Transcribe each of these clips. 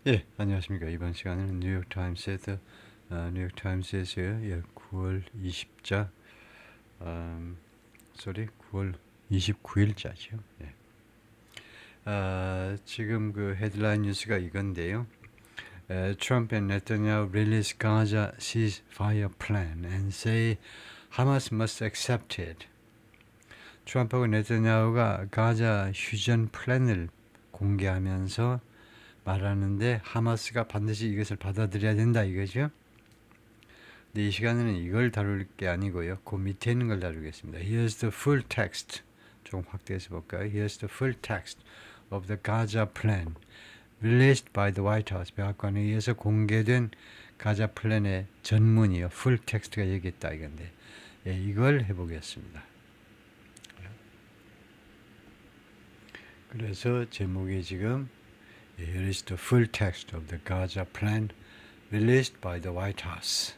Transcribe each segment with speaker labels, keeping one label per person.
Speaker 1: 예, 안녕하십니까. 이번 시간은 뉴욕타임스에서요. 9월 20자, 음, 9월 29일자죠. 예. 지금 그 헤드라인 뉴스가 이건데요. Trump and Netanyahu release Gaza ceasefire plan and say Hamas must accept it. 트럼프하고 네타냐후가 가자 휴전 플랜을 공개하면서 말하는데 하마스가 반드시 이것을 받아들여야 된다 이거죠. 근데 이 시간에는 이걸 다룰 게 아니고요. 그 밑에 있는 걸 다루겠습니다. Here's the full text. 좀 확대해서 볼까요? Here's the full text of the Gaza plan released by the White House. 백악관에 의해서 공개된 가자 플랜의 전문이요. 풀 텍스트가 여기 있다 이건데 예, 이걸 해보겠습니다. 그래서 제목이 지금 Here is the full text of the Gaza plan released by the White House.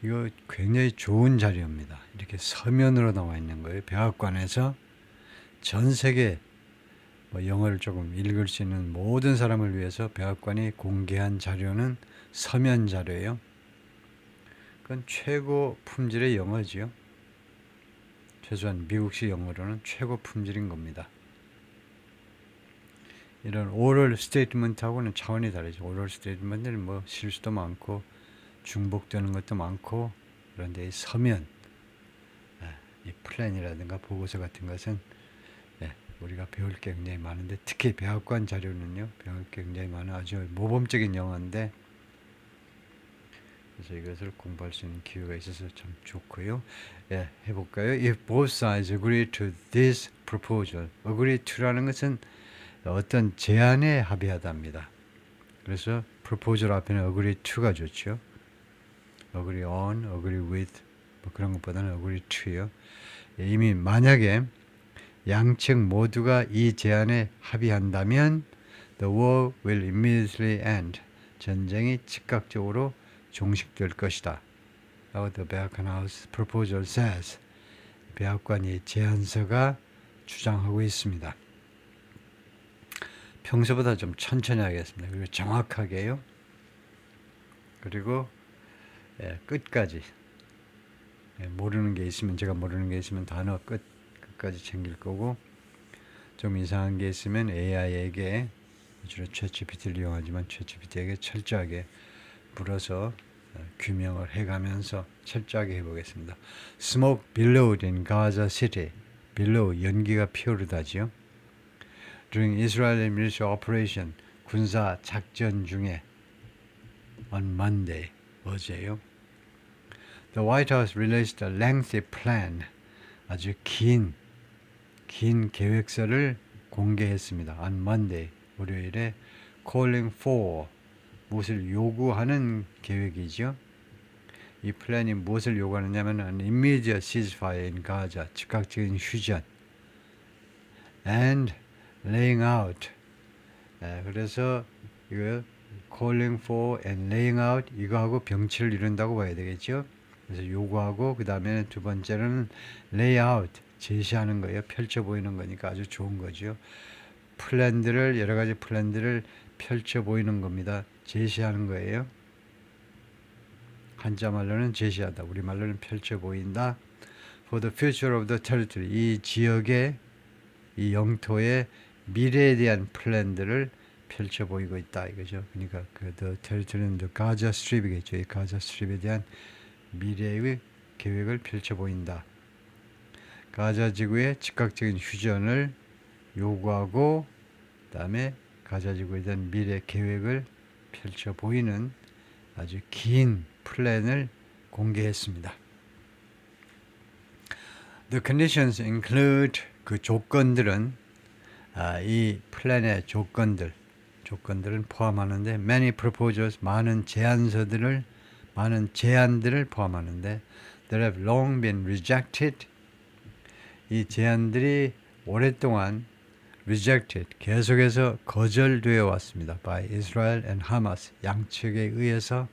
Speaker 1: 이거 굉장히 좋은 자료입니다. 이렇게 서면으로 나와 있는 거예요. 백악관에서 전 세계 영어를 조금 읽을 수 있는 모든 사람을 위해서 백악관이 공개한 자료는 서면 자료예요. 그건 최고 품질의 영어지요. 최소한 미국식 영어로는 최고 품질인 겁니다. 이런 오럴 스테이트먼트하고는 차원이 다르죠. 오럴 스테이트먼트는 뭐 실수도 많고 중복되는 것도 많고 그런데 이 서면, 이 플랜이라든가 보고서 같은 것은 우리가 배울 게 굉장히 많은데 특히 백악관 자료는요 배울 게 굉장히 많아 아주 모범적인 영어인데 그래서 이것을 공부할 수 있는 기회가 있어서 참 좋고요. 예, 해볼까요? If both sides agree to this proposal, agree to라는 것은 어떤 제안에 합의하답니다. 그래서 proposal 앞에는 agree to가 좋죠. agree on, agree with 뭐 그런 것보다는 agree to요. 이미 만약에 양측 모두가 이 제안에 합의한다면 the war will immediately end. 전쟁이 즉각적으로 종식될 것이다. 라고 the Beacon House proposal says. 백악관의 제안서가 주장하고 있습니다. 평소보다 좀 천천히 하겠습니다. 그리고 정확하게요. 그리고 끝까지 모르는 게 있으면 제가 모르는 게 있으면 단어 끝까지 챙길 거고 좀 이상한 게 있으면 AI에게 주로 챗GPT를 이용하지만 챗GPT에게 철저하게 물어서 규명을 해가면서 철저하게 해보겠습니다. Smoke billowed in Gaza City. billow 연기가 피오르다지요. During Israeli military operation 군사 작전 중에 on Monday 어제요. The White House released a lengthy plan. 아주 긴 계획서를 공개했습니다. On Monday 월요일에 calling for 무엇을 요구하는 계획이죠. 이 플랜이 무엇을 요구하느냐면 an immediate ceasefire in Gaza 즉각적인 휴전 and laying out 그래서 이거 calling for and laying out 이거하고 병치를 이룬다고 봐야 되겠죠. 그래서 요구하고 그 다음에 두 번째는 lay out 제시하는 거예요. 펼쳐 보이는 거니까 아주 좋은 거죠. 플랜들을 여러 가지 플랜들을 펼쳐 보이는 겁니다. 제시하는 거예요. 한자 말로는 제시하다, 우리 말로는 펼쳐 보인다. For the future of the territory, 이 지역의 이 영토의 미래에 대한 플랜들을 펼쳐 보이고 있다 이거죠. 그러니까 그 the territory는 the Gaza Strip이겠죠. 이 가자 스트립에 대한 미래의 계획을 펼쳐 보인다. 가자 지구의 즉각적인 휴전을 요구하고 그다음에 가자 지구에 대한 미래 계획을 펼쳐 보이는 아주 긴 플랜을 공개했습니다. The conditions include 그 조건들은 이 플랜의 조건들은 포함하는데 many proposals 많은 제안들을 포함하는데 that have long been rejected 이 제안들이 오랫동안 rejected 계속해서 거절되어 왔습니다. by Israel and Hamas 양측에 의해서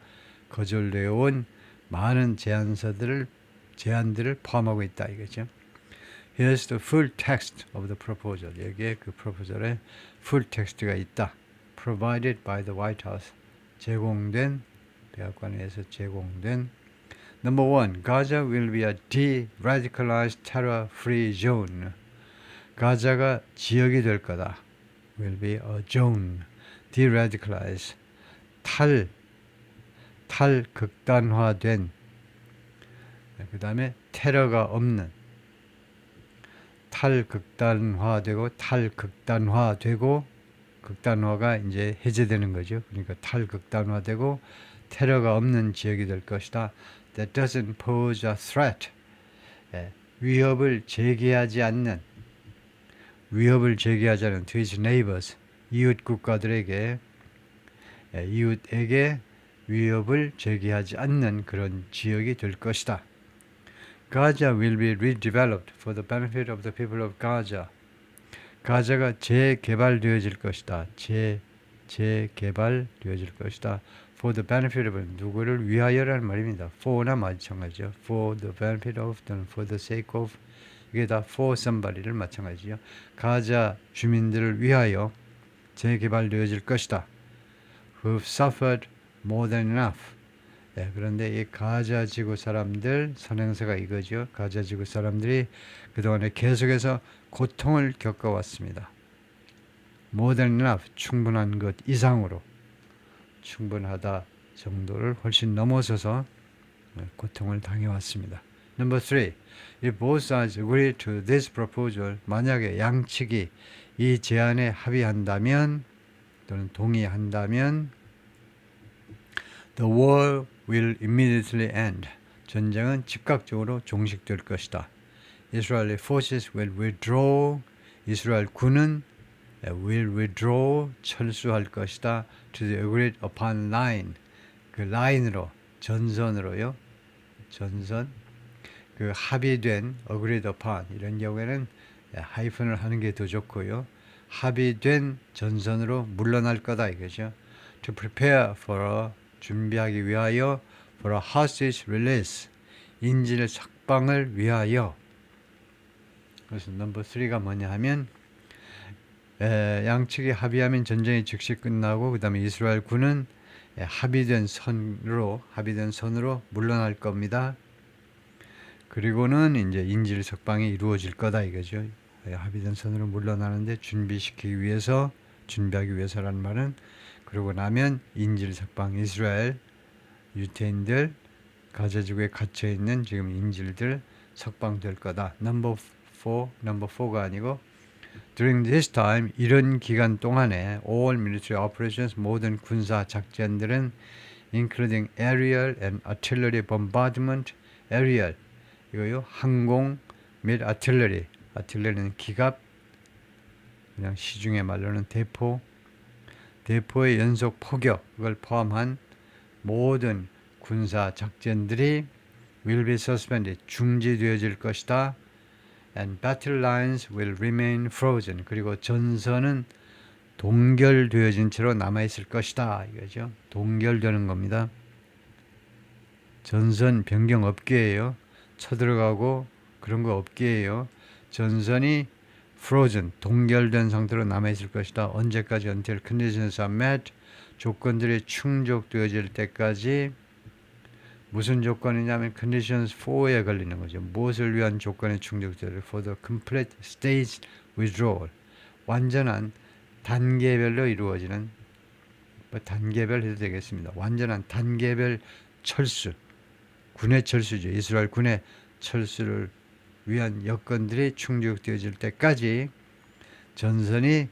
Speaker 1: 거절되어 온 많은 제안들을 포함하고 있다 이거죠. Here's the full text of the proposal. 여기에 그 proposal의 full text가 있다. provided by the White House. 제공된, 백악관에서 제공된. Number one, Gaza will be a de-radicalized terror-free zone. 가자가 지역이 될 거다. Will be a zone. De-radicalized. 탈극단화된. 그 다음에 테러가 없는. 탈극단화되고 극단화가 이제 해제되는 거죠. 그러니까 탈극단화되고 테러가 없는 지역이 될 것이다. That doesn't pose a threat. 위협을 제기하지 않는 to its neighbors, 이웃 국가들에게 이웃에게 위협을 제기하지 않는 그런 지역이 될 것이다. Gaza will be redeveloped for the benefit of the people of Gaza. 가자가 재개발되어질 것이다. 재개발되어질 것이다. For the benefit of 누구를 위하여라는 말입니다. for나 마찬가지죠. For the benefit of 또는 for the sake of 이게 다 for somebody를 마찬가지죠. 가자 주민들을 위하여 재개발되어질 것이다. Who've suffered more than enough. 그런데 이 가자 지구 사람들 선행사가 이거죠. 가자 지구 사람들이 그동안에 계속해서 고통을 겪어왔습니다. More than enough, 충분한 것 이상으로 충분하다 정도를 훨씬 넘어서서 고통을 당해왔습니다. Number three, if both sides agree to this proposal, 만약에 양측이 이 제안에 합의한다면 또는 동의한다면 the war will immediately end. 전쟁은 즉각적으로 종식될 것이다. Israeli forces will withdraw. 이스라엘 군은 will withdraw. 철수할 것이다. To the agreed upon line. 그 라인으로 전선으로요. 전선. 그 합의된 agreed upon 이런 경우에는 하이픈을 하는 게 더 좋고요. 합의된 전선으로 물러날 거다 이거죠. To prepare for a 준비하기 위하여 for a hostage release 인질 석방을 위하여. 그래서 넘버 3가 뭐냐 하면 양측이 합의하면 전쟁이 즉시 끝나고 그 다음에 이스라엘 군은 합의된 선으로 물러날 겁니다. 그리고는 이제 인질 석방이 이루어질 거다 이거죠. 합의된 선으로 물러나는데 준비하기 위해서라는 말은 그러고 나면 인질 석방 이스라엘 유태인들 가자지구에 갇혀 있는 지금 인질들 석방될 거다. Number 4가 아니고 During this time 이런 기간 동안에 all military operations 모든 군사 작전들은 including aerial and artillery bombardment aerial 이거요 항공 및 artillery는 기갑 그냥 시중의 말로는 대포의 연속 포격을 포함한 모든 군사 작전들이 will be suspended 중지되어질 것이다. And battle lines will remain frozen. 그리고 전선은 동결되어진 채로 남아있을 것이다. 이거죠. 동결되는 겁니다. 전선 변경 없게예요. 쳐들어가고 그런 거 없게예요. 전선이 frozen, 동결된 상태로 남아있을 것이다. 언제까지? Until conditions are met. 조건들이 충족되어질 때까지. 무슨 조건이냐면 conditions 4에 걸리는 거죠. 무엇을 위한 조건이 충족되어질 for the complete stage withdrawal. 완전한 단계별로 이루어지는 단계별 해도 되겠습니다. 완전한 단계별 철수. 군의 철수죠. 이스라엘 군의 철수를 위한 여건들이 충족되어질 때까지 전선이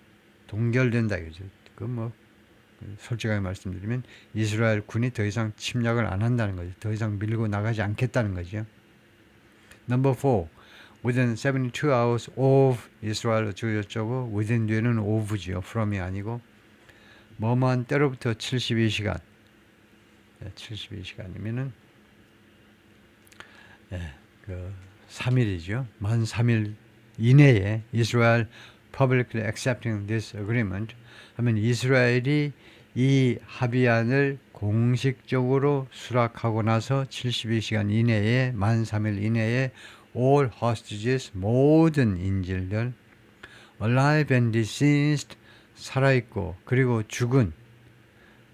Speaker 1: 동결된다 이거죠. 그 솔직하게 말씀드리면 이스라엘 군이 더 이상 침략을 안 한다는 거죠. 더 이상 밀고 나가지 않겠다는 거죠. Number 4. Within 72 hours of Israel 어쩌고 within 뒤에는 of지요. from이 아니고 뭐뭐한 때로부터 72시간 72시간이면은 3일이죠. 만 3일 이내에 이스라엘 publicly accepting this agreement 하면 이스라엘이 이 합의안을 공식적으로 수락하고 나서 72시간 이내에 만 3일 이내에 all hostages 모든 인질들 alive and deceased 살아있고 그리고 죽은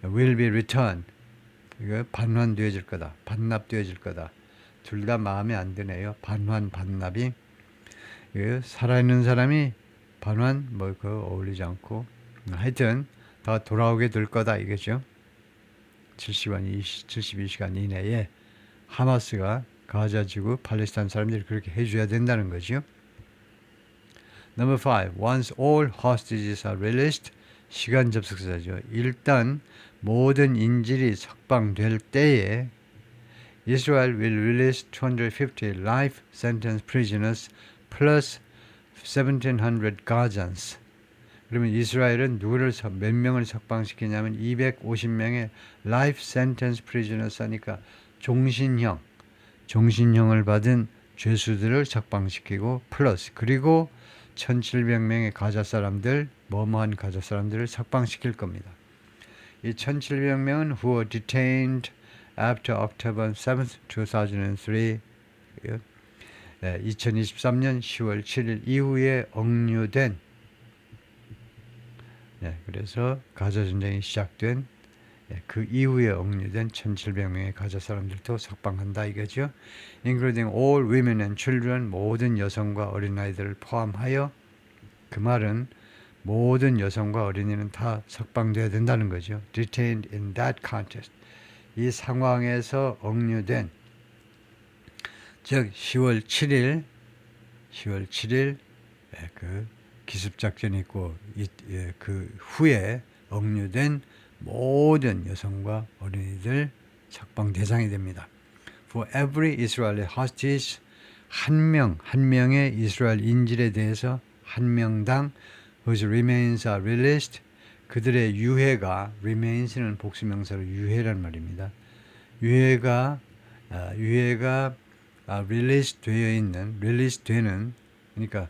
Speaker 1: will be returned. 이거 반환되어질 거다. 반납되어질 거다. 둘 다 마음에 안 드네요. 반환, 반납이. 살아있는 사람이 반환, 어울리지 않고. 하여튼, 다 돌아오게 될 거다, 이거죠. 72시간 이내에 하마스가 가자 지구, 팔레스타인 사람들이 그렇게 해줘야 된다는 거죠. Number 5. Once all hostages are released. 시간 접속사죠. 일단 모든 인질이 석방될 때에 Israel will release 250 life sentence prisoners plus 1,700 Gazans. 그러면 이스라엘은 몇 명을 석방시키냐면 250명의 life sentence prisoners 하니까 종신형을 받은 죄수들을 석방시키고 플러스 그리고 1,700명의 가자 사람들, 머무한 가자 사람들을 석방시킬 겁니다. 이 1,700명은 who were detained after October 7th, 2003 2023년 10월 7일 이후에 억류된 그래서 가자 전쟁이 시작된 그 이후에 억류된 1,700명의 가자 사람들도 석방한다 이거죠. Including all women and children, 모든 여성과 어린아이들을 포함하여 그 말은 모든 여성과 어린이는 다 석방돼야 된다는 거죠. Detained in that context. 이 상황에서 억류된 즉 10월 7일 그 기습작전이 있고 그 후에 억류된 모든 여성과 어린이들 석방 대상이 됩니다. For every Israeli hostage, 한 명의 이스라엘 인질에 대해서 한 명당 whose remains are released, 그들의 유해가 remains는 복수명사로 유해란 말입니다. 유해가 release 되는 그러니까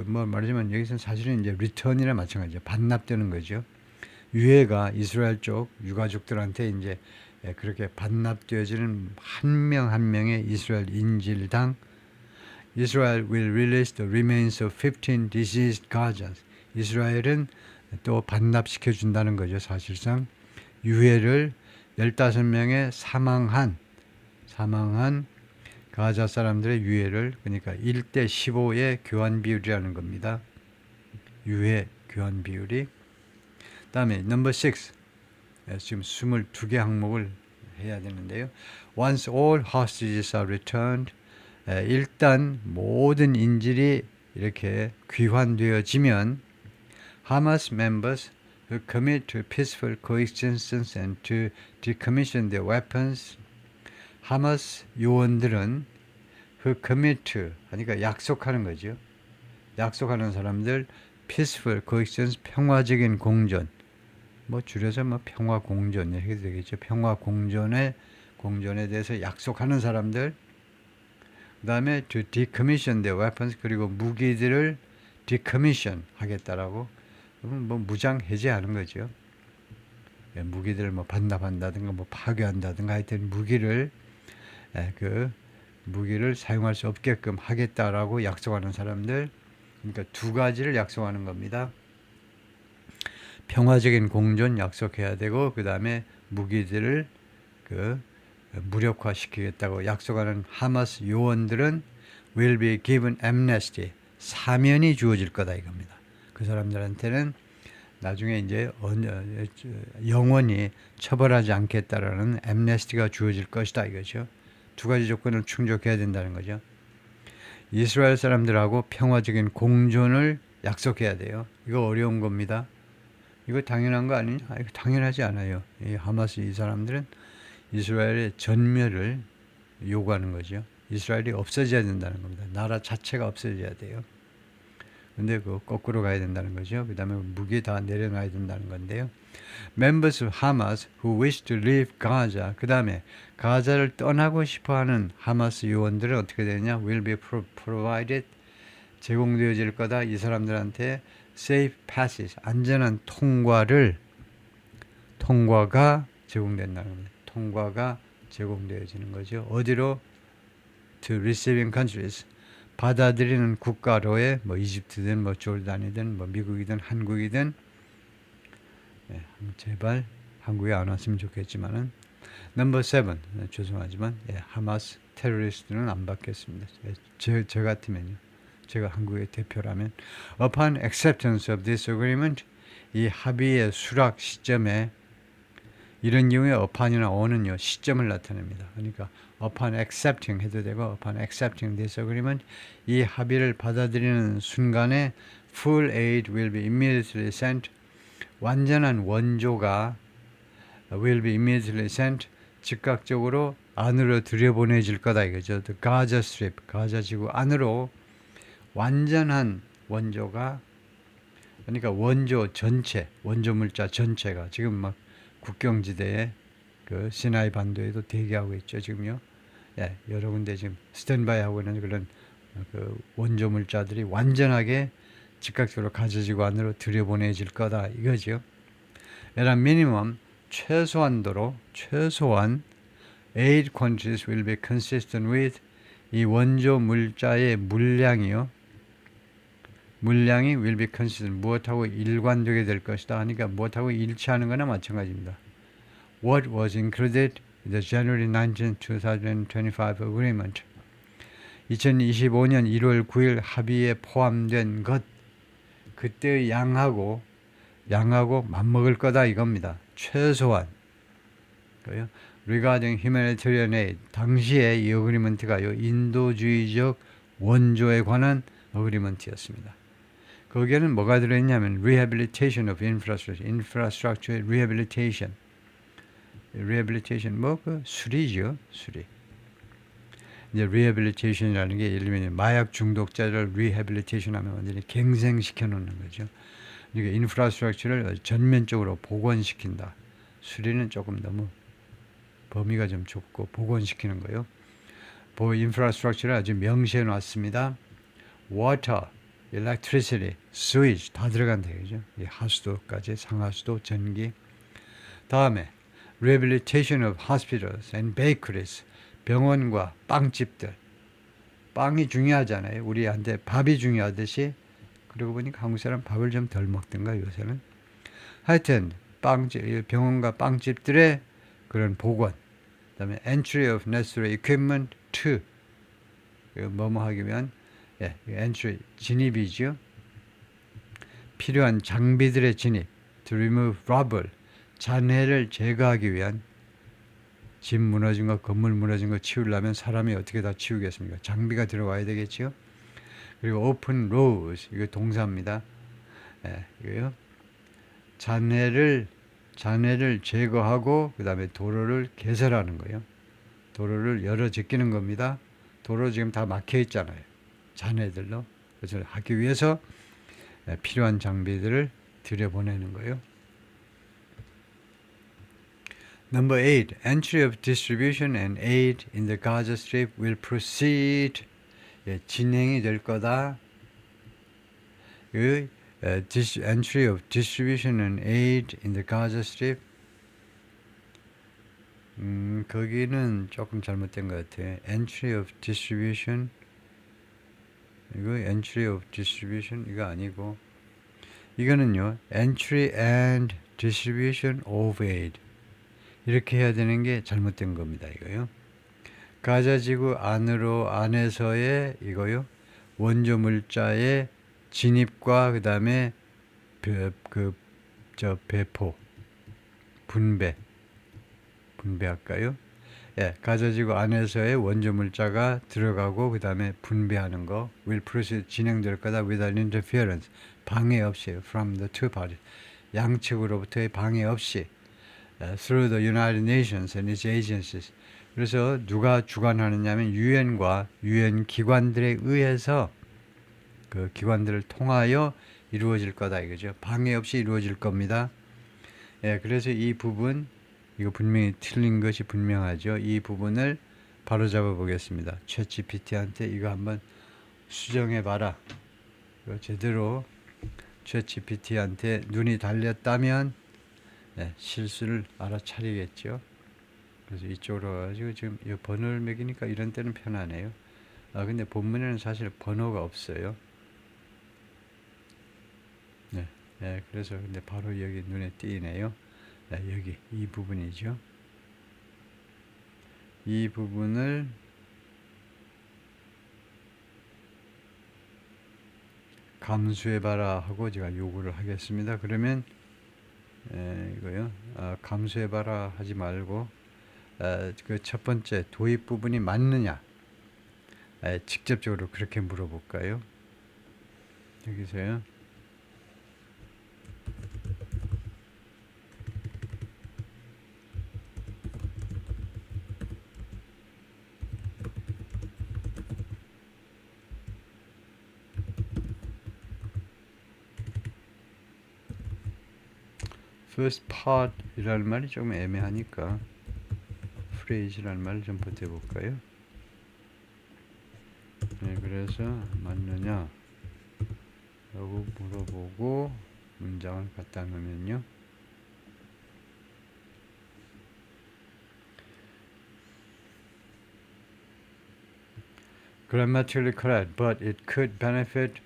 Speaker 1: 말하자면 여기서는 사실은 이제 return이랑 마찬가지죠. 반납되는 거죠. 유해가 이스라엘 쪽 유가족들한테 이제 그렇게 반납되어지는 한 명의 이스라엘 인질당 Israel will release the remains of 15 deceased Gazans. 이스라엘은 또 반납시켜 준다는 거죠. 사실상 유해를 15명의 사망한 가자 사람들의 유해를 그러니까 1대 15의 교환 비율이라는 겁니다. 유해 교환 비율이. 다음에 number 6. 지금 22개 항목을 해야 되는데요. Once all hostages are returned. 일단 모든 인질이 이렇게 귀환되어지면 Hamas members who commit to peaceful coexistence and to decommission their weapons. 하마스 요원들은 who commit to 하니까 약속하는 거죠. 약속하는 사람들 peaceful coexistence 평화적인 공존. 줄여서 평화 공존 이렇게 되겠죠. 평화 공존에 대해서 약속하는 사람들. 그다음에 to decommission their weapons 그리고 무기들을 decommission 하겠다라고 무장 해제하는 거죠. 무기들을 반납한다든가 파괴한다든가 하여튼 무기를 사용할 수 없게끔 하겠다라고 약속하는 사람들. 그러니까 두 가지를 약속하는 겁니다. 평화적인 공존 약속해야 되고 그다음에 무기들을 무력화시키겠다고 약속하는 하마스 요원들은 will be given amnesty. 사면이 주어질 거다 이겁니다. 그 사람들한테는 나중에 이제 영원히 처벌하지 않겠다라는 amnesty가 주어질 것이다 이거죠. 두 가지 조건을 충족해야 된다는 거죠. 이스라엘 사람들하고 평화적인 공존을 약속해야 돼요. 이거 어려운 겁니다. 이거 당연한 거 아니냐? 이거 당연하지 않아요. 이 하마스 이 사람들은 이스라엘의 전멸을 요구하는 거죠. 이스라엘이 없어져야 된다는 겁니다. 나라 자체가 없어져야 돼요. 근데 거꾸로 가야 된다는 거죠. 그 다음에 무기 다 내려놔야 된다는 건데요. Members of Hamas who wish to leave Gaza. 그 다음에 가자를 떠나고 싶어하는 하마스 요원들은 어떻게 되느냐? Will be provided. 제공되어질 거다. 이 사람들한테 safe passage. 안전한 통과가 제공된다는 겁니다. 통과가 제공되어지는 거죠. 어디로? To receiving countries. 받아들이는 국가로의 이집트든 조르단이든 미국이든 한국이든 제발 한국에 안 왔으면 좋겠지만은 넘버 7 죄송하지만 하마스 테러리스트는 안 받겠습니다. 저 같으면요. 제가 한국의 대표라면 upon acceptance of this agreement 이 합의의 수락 시점에 이런 경우에 upon이나 on은요 시점을 나타냅니다. 그러니까 upon accepting 해도 되고 upon accepting this agreement 이 합의를 받아들이는 순간에 full aid will be immediately sent 완전한 원조가 will be immediately sent 즉각적으로 안으로 들여보내질 거다 이거죠. The Gaza Strip 가자 지구 안으로 완전한 원조가 그러니까 원조 전체 원조 물자 전체가 지금 막 국경지대에 그 시나이 반도에도 대기하고 있죠 지금요. 여러 군데 지금 스탠바이 하고 있는 그런 그 원조 물자들이 완전하게 즉각적으로 가자지구 안으로 들여보내질 거다 이거죠. At minimum 최소한 aid quantities will be consistent with 이 원조 물자의 물량이 will be consistent 무엇하고 일관되게 될 것이다 하니까 무엇하고 일치하는 거나 마찬가지입니다. What was included in the January 19, 2025 agreement 2025년 1월 9일 합의에 포함된 것 그때의 양하고 맞먹을 거다 이겁니다. 최소한 regarding humanitarian aid 당시에 이 어그리먼트가요 인도주의적 원조에 관한 어그리먼트였습니다. 거기에는 뭐가 들어있냐면 rehabilitation of infrastructure rehabilitation 뭐 그 수리죠 수리. 이제 rehabilitation이라는 게 예를 들면 마약 중독자를 rehabilitation 하면 완전히 갱생시켜 놓는 거죠. 그러니까 인프라스트럭처를 전면적으로 복원시킨다. 수리는 조금 너무 범위가 좀 좁고 복원시키는 거예요. 인프라스트럭처를 아주 명시해 놨습니다. water, electricity, sewage 다 들어간다 그죠? 하수도까지 상하수도, 전기. 다음에 rehabilitation of hospitals and bakeries 병원과 빵집들. 빵이 중요하잖아요. 우리한테 밥이 중요하듯이 그러고 보니까 한국 사람 밥을 좀 덜 먹던가 요새는. 하여튼 빵집, 병원과 빵집들의 그런 복원. 그다음에 entry of necessary equipment to 뭐뭐 하기 위한 entry 진입이죠. 필요한 장비들의 진입. to remove rubble 잔해를 제거하기 위한 집 무너진 거, 건물 무너진 거 치우려면 사람이 어떻게 다 치우겠습니까? 장비가 들어와야 되겠죠. 그리고 open roads 이거 동사입니다. 이거요. 잔해를 제거하고 그 다음에 도로를 개설하는 거예요. 도로를 열어 제끼는 겁니다. 도로 지금 다 막혀 있잖아요. 잔해들로. 그래서 하기 위해서 필요한 장비들을 들여보내는 거예요. Number 8. Entry of distribution and aid in the Gaza Strip will proceed. 진행이 될 거다. Entry of distribution and aid in the Gaza Strip. 거기는 조금 잘못된 것 같아요. Entry of distribution. 이거 entry of distribution 이거 아니고 이거는요. Entry and distribution of aid. 이렇게 해야 되는 게 잘못된 겁니다. 이거요. 가자지구 안에서의 이거요. 원조 물자의 진입과 그 다음에 배포, 분배할까요? 가자지구 안에서의 원조 물자가 들어가고 그 다음에 분배하는 거 will proceed 진행될 거다 without interference 방해 없이 from the two parties 양측으로부터의 방해 없이 through the United Nations and its agencies. 그래서 누가 주관하느냐면 유엔과 유엔 기관들에 의해서 그 기관들을 통하여 이루어질 거다 이거죠. 방해 없이 이루어질 겁니다. 그래서 이 부분 이거 분명히 틀린 것이 분명하죠. 이 부분을 바로 잡아 보겠습니다. 챗GPT한테 이거 한번 수정해 봐라. 제대로 챗GPT한테 눈이 달렸다면 실수를 알아차리겠죠. 그래서 이쪽으로 가지고 지금 이 번호를 매기니까 이런 때는 편하네요. 근데 본문에는 사실 번호가 없어요. 그래서 근데 바로 여기 눈에 띄네요. 여기 이 부분이죠. 이 부분을 감수해봐라 하고 제가 요구를 하겠습니다. 그러면 이거요. 감수해봐라 하지 말고 그 첫 번째 도입 부분이 맞느냐 직접적으로 그렇게 물어볼까요? 여기서요. first part 이라는 말이 좀 애매하니까 phrase라는 말을 좀 보태볼까요? 그래서 맞느냐 라고 물어보고 문장을 갖다 놓으면요. Grammatically correct, but it could benefit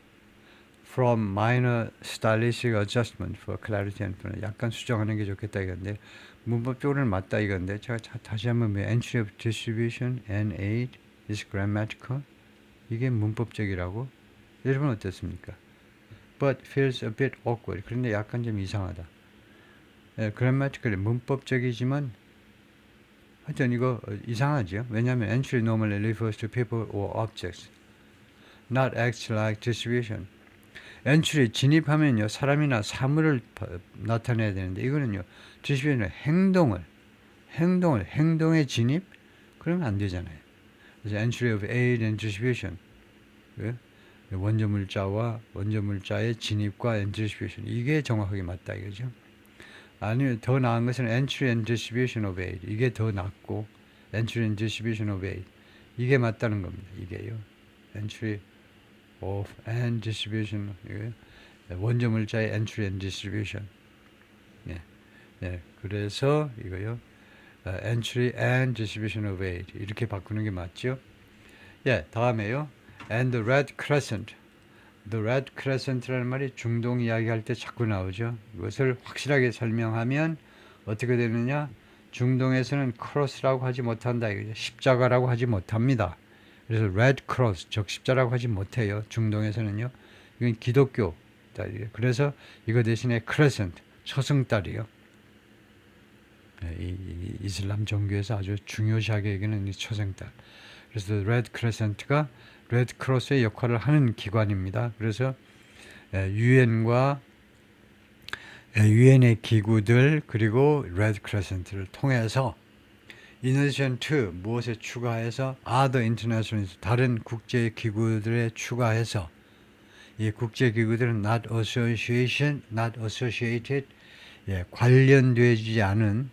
Speaker 1: from minor stylistic adjustment for clarity and fluency. 약간 수정하는 게 좋겠다 이건데 문법적으로는 맞다 이건데 제가 다시 한번 entry of distribution and aid is grammatical 이게 문법적이라고 여러분 어떻습니까? But feels a bit awkward. 그런데 약간 좀 이상하다. grammatically 문법적이지만 하여튼 이거 이상하죠. 왜냐하면 entry normally refers to people or objects, not acts like distribution. entry 진입하면요 사람이나 사물을 나타내야 되는데 이거는요 distribution은 행동의 진입 그러면 안 되잖아요. 그래서 entry of aid and distribution 원조 물자와 원조 물자의 진입과 and distribution 이게 정확하게 맞다 이거죠. 아니면 더 나은 것은 entry and distribution of aid 이게 더 낫고 entry and distribution of aid 이게 맞다는 겁니다. 이게요. entry of and distribution 원조 물자의 entry and distribution 그래서 이거요. entry and distribution of aid 이렇게 바꾸는 게 맞죠? 다음에요. and the red crescent The Red Crescent라는 말이 중동 이야기할 때 자꾸 나오죠. 이것을 확실하게 설명하면 어떻게 되느냐? 중동에서는 크로스라고 하지 못한다. 십자가라고 하지 못합니다. 그래서 Red Cross, 적십자라고 하지 못해요. 중동에서는요. 이건 기독교 딸이에요. 그래서 이거 대신에 Crescent, 초승달이요. 이 이슬람 종교에서 아주 중요시하게 여기는 이 초승달. 그래서 Red Crescent가 레드크로스의 역할을 하는 기관입니다. 그래서 유엔과 유엔의 기구들 그리고 레드크레센트를 통해서 in addition to 무엇에 추가해서 other international 다른 국제 기구들에 추가해서 이 국제 기구들은 not association, not associated 관련되지 않은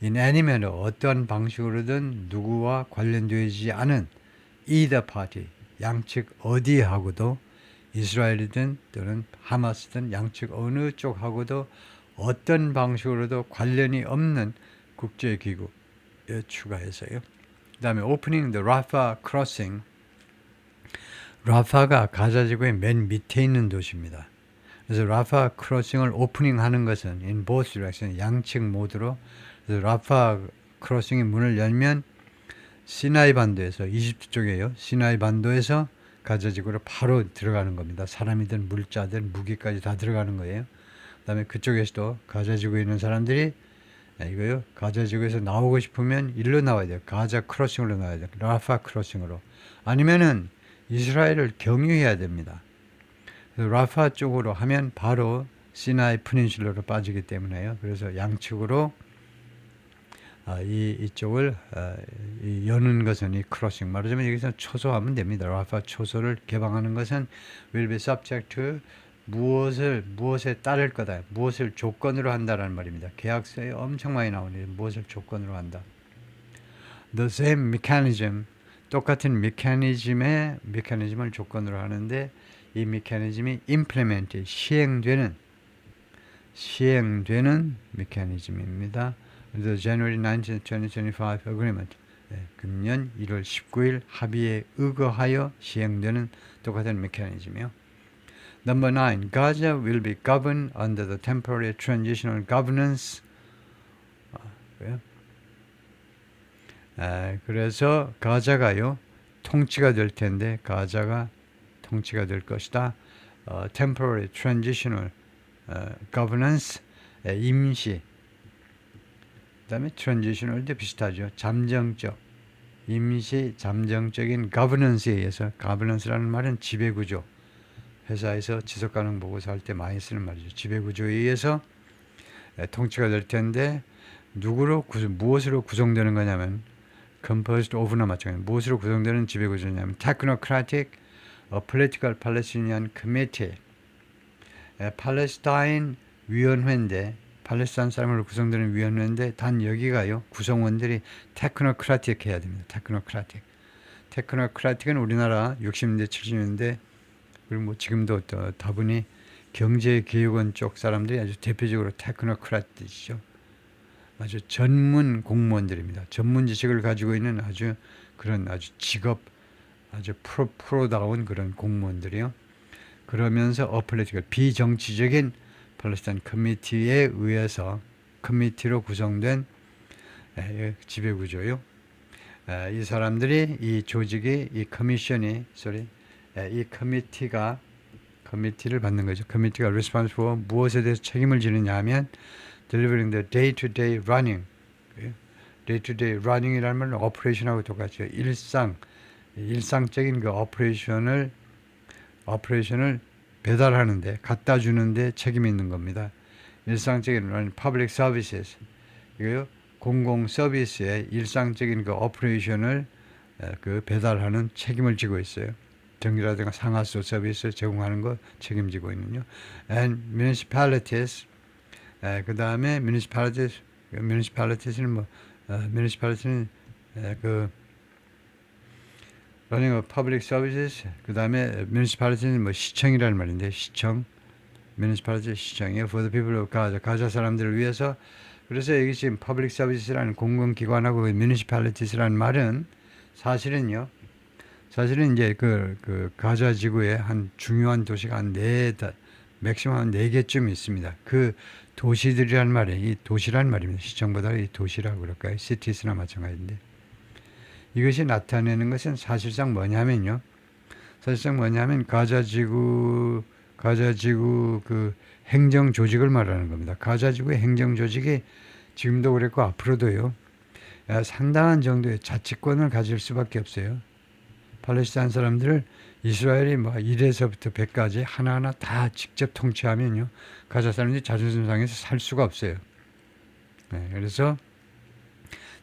Speaker 1: in any manner 어떠한 방식으로든 누구와 관련되지 않은 either party, 양측 어디하고도 이스라엘이든 또는 하마스든 양측 어느 쪽하고도 어떤 방식으로도 관련이 없는 국제기구에 추가해서요. 그 다음에 opening the Rafah crossing. 라파가 가자지구의 맨 밑에 있는 도시입니다. 그래서 라파 크로싱을 오프닝하는 것은 in both direction, 양측 모두로 그래서 라파 크로싱의 문을 열면 시나이 반도에서 이집트 쪽에요. 시나이 반도에서 가자지구로 바로 들어가는 겁니다. 사람이든 물자든 무기까지 다 들어가는 거예요. 그다음에 그쪽에서도 가자지구에 있는 사람들이 이거요. 가자지구에서 나오고 싶으면 일로 나와야 돼요. 가자 크로싱으로 나와야 돼요. 라파 크로싱으로. 아니면은 이스라엘을 경유해야 됩니다. 그래서 라파 쪽으로 하면 바로 시나이 프닌슐라로 빠지기 때문에요. 그래서 양측으로 이쪽을 여는 것은 이 크로싱 말하자면 여기서 초소하면 됩니다. 라파 초소를 개방하는 것은 will be subject to 무엇에 따를 거다. 무엇을 조건으로 한다라는 말입니다. 계약서에 엄청 많이 나오는데 무엇을 조건으로 한다. The same mechanism 똑같은 메커니즘을 조건으로 하는데 이 메커니즘이 implement 시행되는 메커니즘입니다. The January 19, 2025 Agreement 금년 1월 19일 합의에 의거하여 시행되는 똑같은 메커니즘이요. Number 9. Gaza will be governed under the temporary transitional governance. 그래서 가자가요 통치가 될 텐데 가자가 통치가 될 것이다. temporary transitional governance 임시 그다음에 transitional도 비슷하죠. 잠정적 임시 잠정적인 governance에 의해서 governancera는 말은 지배구조 회사에서 지속가능 보고서 할 때 많이 쓰는 말이죠. 지배구조에 의해서 통치가 될 텐데 무엇으로 구성되는 거냐면 composed of나 마찬가지입니다. 무엇으로 구성되는 지배구조냐면 technocratic political Palestinian committee 팔레스타인 위원회인데 팔레스타인 사람으로 구성되는 위원회인데 단 여기가요 구성원들이 테크노크라틱 해야 됩니다. 테크노크라틱은 우리나라 60년대 70년대 그리고 뭐 지금도 다분히 경제개혁원 쪽 사람들이 아주 대표적으로 테크노크라틱이죠. 아주 전문 공무원들입니다. 전문 지식을 가지고 있는 아주 직업 아주 프로다운 그런 공무원들이요. 그러면서 어플레티컬 비정치적인 팔레스타인 커미티에 의해서 커미티로 구성된 지배구조요. 이 사람들이 이 조직이 이 커미션이 이 커미티를 받는 거죠. 커미티가 responsible for 무엇에 대해서 책임을 지느냐 하면 delivering the day-to-day running. day-to-day running이라는 말은 operation하고 똑같죠. 일상적인 그 오퍼레이션을 배달하는데 갖다 주는데 책임이 있는 겁니다. 일상적인 public services 이거요 공공 서비스의 일상적인 그 오퍼레이션을 그 배달하는 책임을 지고 있어요. 전기라든가 상하수 서비스 제공하는 거 책임지고 있는요. And municipalities 그 다음에 municipalities는 running of public services 그 다음에 municipalities는 시청이라는 말인데 municipality 시청이에요. For the people of Gaza 가자 사람들을 위해서. 그래서 여기 지금 public services라는 공공기관하고 municipalities라는 말은 사실은 이제 그 가자 지구에 한 중요한 도시가 한 맥시멈 한 4개쯤 있습니다. 그 도시들이란 말이에요. 이 도시란 말입니다. 시청보다 이 도시라고 그럴까요? 시티스나 마찬가지인데. 이것이 나타내는 것은 사실상 뭐냐면 가자지구 그 행정 조직을 말하는 겁니다. 가자지구의 행정 조직이 지금도 그랬고 앞으로도요. 상당한 정도의 자치권을 가질 수밖에 없어요. 팔레스타인 사람들을 이스라엘이 1에서부터 100까지 하나하나 다 직접 통치하면요. 가자 사람들이 자존심 상해서 살 수가 없어요. 그래서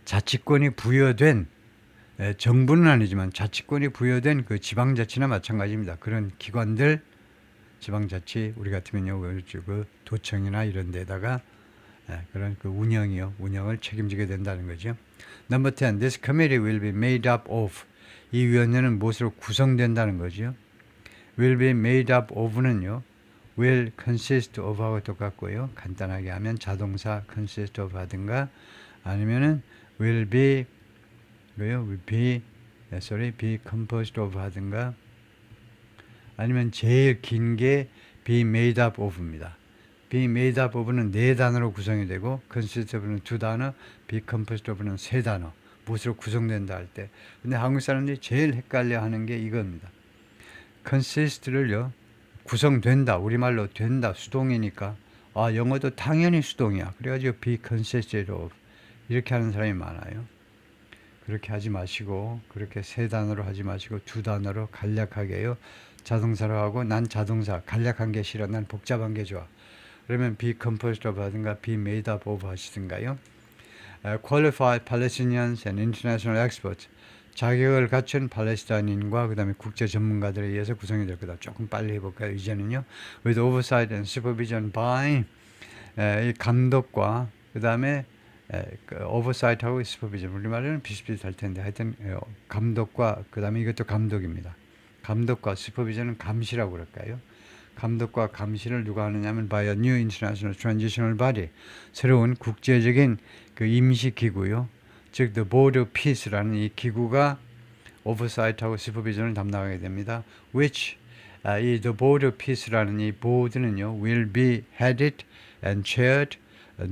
Speaker 1: 자치권이 부여된 정부는 아니지만 자치권이 부여된 그 지방자치나 마찬가지입니다. 그런 기관들 지방자치 우리 같으면요 그 도청이나 이런 데다가 그런 그 운영을 책임지게 된다는 거죠. Number 10. This committee will be made up of 이 위원회는 무엇으로 구성된다는 거죠. will be made up of는요 will consist of하고 똑같고요. 간단하게 하면 자동사 consist of 하든가 아니면은 will be composed of 하든가 아니면 제일 긴 게 be made up of입니다. be made up of는 4단어로 구성이 되고 consist of는 2단어, be composed of는 3단어. 무엇으로 구성된다 할 때. 근데 한국 사람들이 제일 헷갈려 하는 게 이겁니다. consist를요. 구성된다. 우리말로 된다. 수동이니까. 영어도 당연히 수동이야. 그래가지고 be consisted of 이렇게 하는 사람이 많아요. 그렇게 하지 마시고 그렇게 3단어로 하지 마시고 2단어로 간략하게요. 자동사로 하고 난 자동사 간략한 게 싫어. 난 복잡한 게 좋아. 그러면 be composed of 하든가 be made up of 하시든가요. Qualified Palestinians and International Experts 자격을 갖춘 팔레스타인인과 그 다음에 국제 전문가들에 의해서 구성이 될 거다. 조금 빨리 해볼까요? 이제는요. With oversight and supervision by 이 감독과 그 다음에 oversight하고 supervision 우리말에는 비슷비슷할 텐데 하여튼 감독과 그 다음에 이것도 감독입니다. 감독과 supervision은 감시라고 그럴까요? 감독과 감시를 누가 하느냐면 by a new international transitional body 새로운 국제적인 그 임시 기구요. 즉 the Board of Peace라는 이 기구가 oversight하고 supervision을 담당하게 됩니다. which 이 The Board of Peace라는 이 보드는요, will be headed and chaired.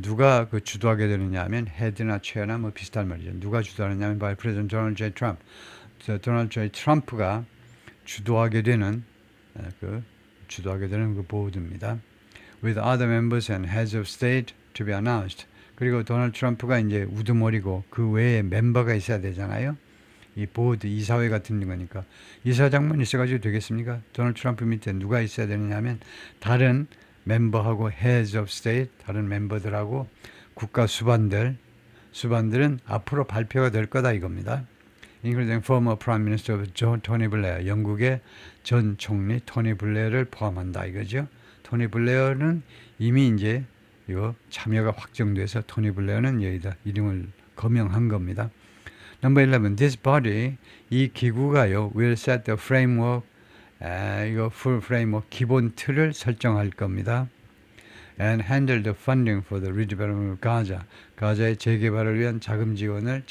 Speaker 1: 누가 그 주도하게 되느냐 하면 head나 chair나 뭐 비슷한 말이죠. 누가 주도하느냐 하면 by President Donald J. Trump. 도널드 J. 트럼프가 주도하게 되는 그 보드입니다. With other members and heads of state to be announced. 그리고 도널드 트럼프가 이제 우두머리고 그 외에 멤버가 있어야 되잖아요. 이 보드 이사회 같은 거니까 이사장만 있어가지고 되겠습니까? 도널드 트럼프 밑에 누가 있어야 되느냐 하면 다른 멤버하고 heads of state, 다른 멤버들하고 국가 수반들은 앞으로 발표가 될 거다 이겁니다. including former Prime Minister 토니 블레어, 영국의 전 총리 토니 블레어를 포함한다 이거죠. 토니 블레어는 이미 이제 이거 참여가 확정돼서 토니 블레어는 여기다 이름을 거명한 겁니다. Number 11, this body, 이 기구가요, will set the framework, 이거 full framework, 기본 틀을 설정할 겁니다. And handle the funding for the redevelopment of Gaza. 가자의 재개발을 위한 자금 지원을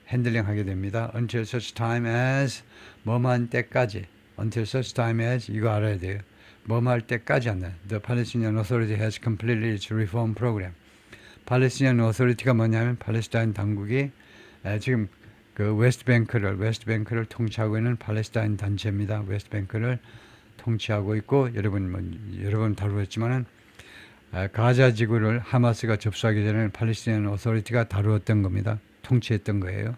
Speaker 1: 핸들링하게 됩니다. Until such time as, 뭐만 때까지. Until such time as, 이거 알아야 돼요. 뭐할 때까지 한다. The Palestinian Authority has completed its reform program. 팔레스타인 어소리티가 뭐냐면 팔레스타인 당국이 지금 그 웨스트뱅크를 통치하고 있는 팔레스타인 단체입니다. 웨스트뱅크를 통치하고 있고 여러 번 다루었지만은 가자 지구를 하마스가 접수하기 전에 팔레스타인 어소리티가 다루었던 겁니다. 통치했던 거예요.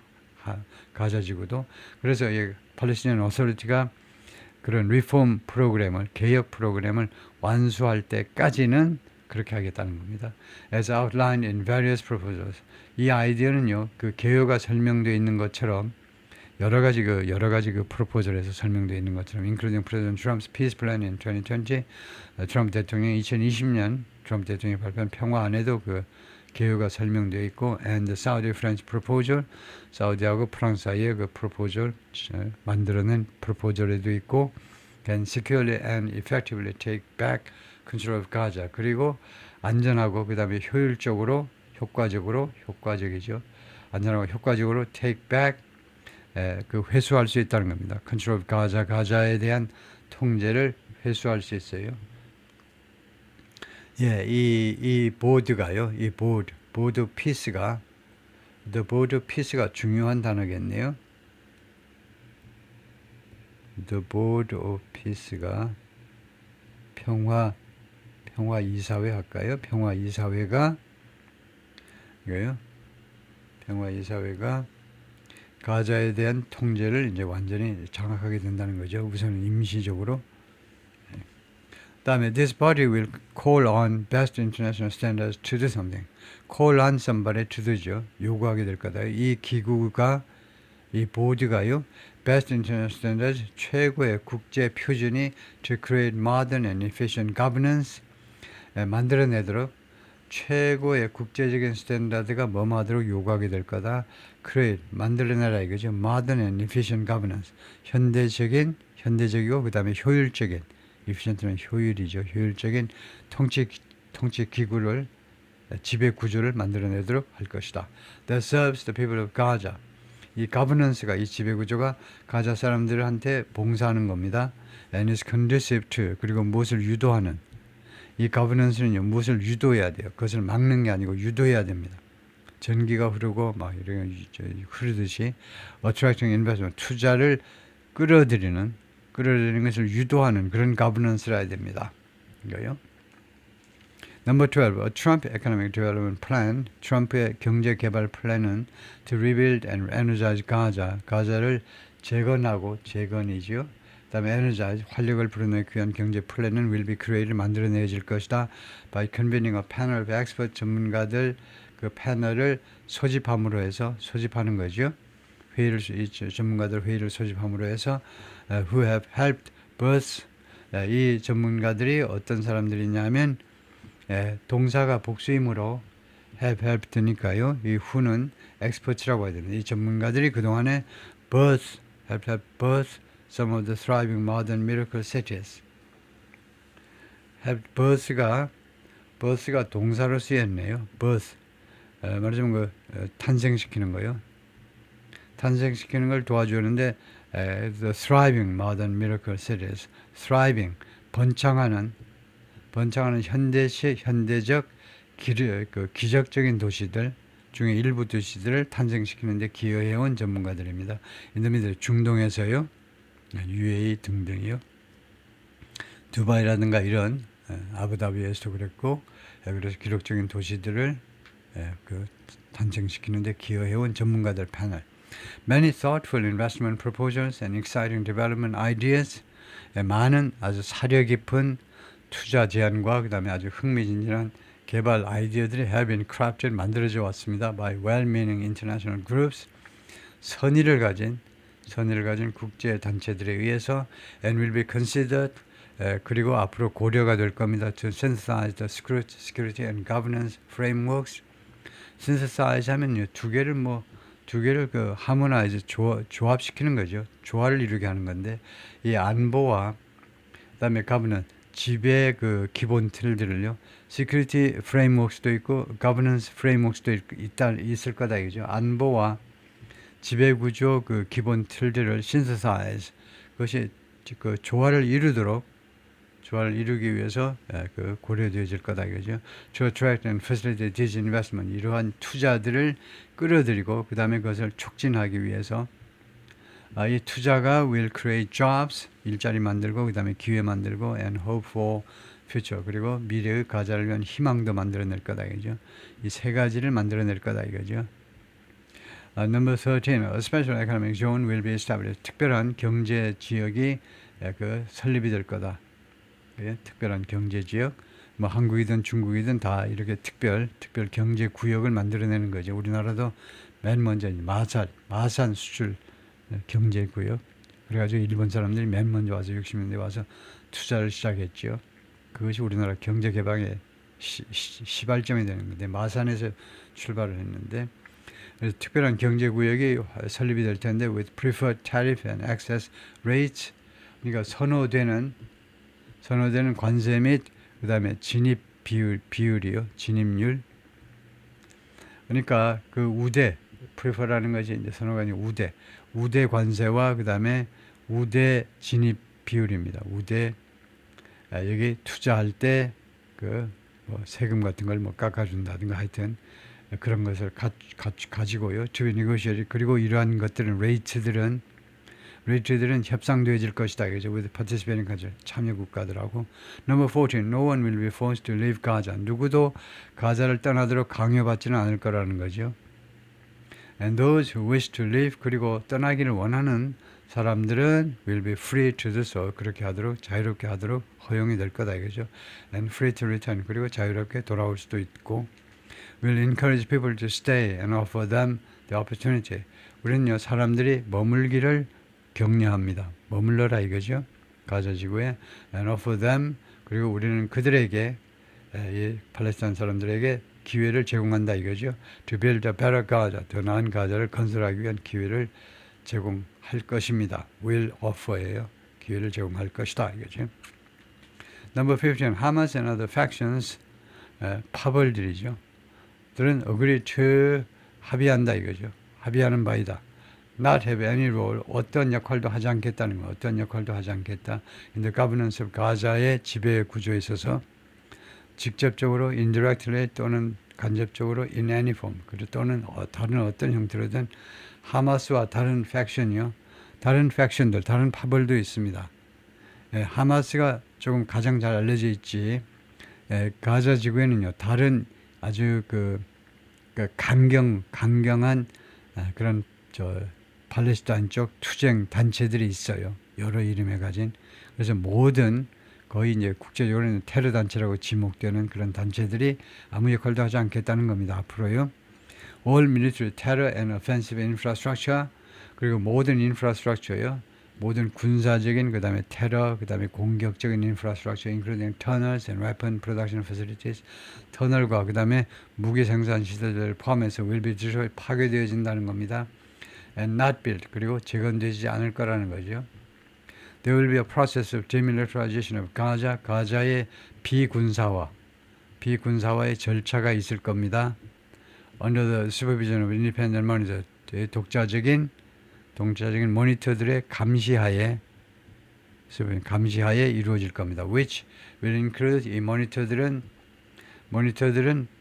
Speaker 1: 가자 지구도. 그래서 이 팔레스타인 어소리티가 그런 리폼 프로그램을 개혁 프로그램을 완수할 때까지는 그렇게 하겠다는 겁니다. As outlined in various proposals. 이 아이디어는요, 그 개요가 설명되어 있는 것처럼 여러 가지 그 프로포절에서 설명되어 있는 것처럼, including President Trump's peace plan in 2020. 트럼프 대통령이 2020년 트럼프 대통령이 발표한 평화안에도 그 개요가 설명되어 있고, and the Saudi-French proposal. 사우디하고 프랑스 사이의 그 프로포절 만들어낸 프로포절에도 있고, can securely and effectively take back control of Gaza. 그리고 안전하고 그다음에 효과적이죠. 안전하고 효과적으로 take back 그 회수할 수 있다는 겁니다. control of Gaza, 가자에 대한 통제를 회수할 수 있어요. 예, 이 보드가요. 이 보드 피스가 the board piece가 중요한 단어겠네요. the board of peace가 평화 이사회 할까요? 평화 이사회가 가자에 대한 통제를 이제 완전히 장악하게 된다는 거죠. 우선은 임시적으로. 다음에 this body will call on best international standards to do something. call on somebody to do죠. 요구하게 될 거다. 이 기구가 이 보드가요. best international standards 최고의 국제 표준이 to create modern and efficient governance 만들어내도록 최고의 국제적인 스탠다드가 뭐하도록 요구하게 될 거다. create 만들어내라 이거죠. modern and efficient governance 현대적이고 그 다음에 효율적인 efficient는 효율이죠. 효율적인 통치 기구를 지배 구조를 만들어내도록 할 것이다. That serves the people of Gaza. 이 가버넌스가 이 지배 구조가 가자 사람들한테 봉사하는 겁니다. And is conducive to 그리고 무엇을 유도하는 이 가버넌스는요 무엇을 유도해야 돼요. 그것을 막는 게 아니고 유도해야 됩니다. 전기가 흐르고 막 이런 흐르듯이 attracting investment 투자를 끌어들이는 것을 유도하는 그런 가버넌스라 해야 됩니다. 이거요. Number 12, a Trump economic development plan. 트럼프의 경제 개발 플랜은 to rebuild and energize Gaza. 가자를 재건이죠. 그다음에 energize 활력을 불어넣기 위한 경제 플랜은 will be created 만들어내질 것이다. By convening a panel of expert 전문가들 그 패널을 소집하는 거죠. 전문가들 회의를 소집함으로 해서 who have helped birth 이 전문가들이 어떤 사람들이냐면 동사가 복수이므로 have helped니까요. 이 who는 experts라고 해야 됩니다. 이 전문가들이 그동안에 helped birth some of the thriving modern miracle cities. helped birth가 동사로 쓰였네요. birth 말하자면 탄생시키는 거요. 탄생시키는 걸 도와주는데 The thriving modern miracle cities, thriving 번창하는 현대적 기적적인 도시들 중에 일부 도시들을 탄생시키는 데 기여해온 전문가들입니다. 이놈들 중동에서요, UAE 등등이요, 두바이라든가 이런 아부다비에서도 그랬고, 그래서 기록적인 도시들을 탄생시키는 데 기여해온 전문가들 패널. Many thoughtful investment proposals and exciting development ideas. 많은 아주 사려 깊은 투자 제안과 그 다음에 아주 흥미진진한 개발 아이디어들이 have been crafted, 만들어져 왔습니다. by well-meaning international groups, 선의를 가진 국제 단체들에 의해서 and will be considered, 그리고 앞으로 고려가 될 겁니다. to synthesize the security and governance frameworks. synthesize 하면요, 두 개를 그 harmonize, 조합시키는 거죠. 조화를 이루게 하는 건데, 이 안보와 그다음에 governance, 지배 그 기본 틀들을요, security frameworks도 있고 governance frameworks도 있을 거다 이거죠. 안보와 지배 구조 그 기본 틀들을 synthesize, 그것이 그 조화를 이루기 위해서 그 고려되어질 거다 이거죠. To attract and facilitate this investment, 이러한 투자들을 끌어들이고 그 다음에 그것을 촉진하기 위해서 이 투자가 will create jobs, 일자리 만들고 그 다음에 기회 만들고 and hope for future, 그리고 미래의 가자를 위한 희망도 만들어낼 거다 이거죠. 이 세 가지를 만들어낼 거다 이거죠. Number 13, a special economic zone will be established. 특별한 경제 지역이 설립이 될 거다. 특별한 경제 지역, 뭐 한국이든 중국이든 다 이렇게 특별 경제 구역을 만들어내는 거죠. 우리나라도 맨 먼저 마산 수출 경제 구역. 그래가지고 일본 사람들이 맨 먼저 와서 60년대 와서 투자를 시작했죠. 그것이 우리나라 경제 개방의 시발점이 되는 건데, 마산에서 출발을 했는데, 그래서 특별한 경제 구역이 설립이 될 텐데, with preferred tariff and access rates, 그러니까 선호되는 관세 및 그다음에 진입 비율이요, 진입률. 그러니까 그 prefer라는 것이 이제 선호가 아니고 우대 관세와 그다음에 우대 진입 비율입니다. 여기 투자할 때 뭐 세금 같은 걸 뭐 깎아준다든가 하여튼 그런 것을 가지고요. to be negotiated. 그리고 이러한 것들은 레이트들은 협상되어질 것이다. 그죠? with participating countries, 참여 국가들하고. Number 14, no one will be forced to leave Gaza. 누구도 가자를 떠나도록 강요받지는 않을 거라는 거죠. And those who wish to leave, 그리고 떠나기를 원하는 사람들은 will be free to do so. 그렇게 하도록, 자유롭게 하도록 허용이 될 거다 이거죠. And free to return. 그리고 자유롭게 돌아올 수도 있고. will encourage people to stay and offer them the opportunity. 우리는요, 사람들이 머물기를 격려합니다. 머물러라 이거죠. 가자 지구에. and offer them. 그리고 우리는 그들에게, 이 팔레스타인 사람들에게 기회를 제공한다 이거죠. To build a better Gaza, 더 나은 가자를 건설하기 위한 기회를 제공할 것입니다. will offer예요. 기회를 제공할 것이다 이거죠. Number 15, Hamas and other factions, 파벌들이죠. 들은 agree to, 합의한다 이거죠. 합의하는 바이다. Not have any role, 어떤 역할도 하지 않겠다는 거. 어떤 역할도 하지 않겠다. In the governance of Gaza의 지배 구조에 있어서 직접적으로 indirectly 또는 간접적으로 in any form, 그리고 또는 다른 어떤 형태로든 하마스와 다른 팩션이요. 다른 팩션들, 다른 파벌도 있습니다. 하마스가 조금 가장 잘 알려져 있지. 가자 지구에는요, 다른 아주 강경한 그런 팔레스타인 쪽 투쟁 단체들이 있어요. 여러 이름에 가진. 그래서 거의 이제 국제적으로는 테러 단체라고 지목되는 그런 단체들이 아무 역할도 하지 않겠다는 겁니다. 앞으로요. All military terror and offensive infrastructure, 그리고 모든 인프라스트럭처요. 모든 군사적인 그다음에 테러, 그다음에 공격적인 인프라스트럭처, including tunnels and weapon production facilities, 터널과 그다음에 무기 생산 시설들을 포함해서 will be destroyed, 파괴되어진다는 겁니다. And not built, 그리고 재건되지 않을 거라는 거죠. There will be a process of demilitarization of Gaza, 가자의 비군사화의 절차가 있을 겁니다. Under the supervision of independent monitor, 독자적인 독자적인 모니터들의 감시하에 이루어질 겁니다. Which will include 이 모니터들은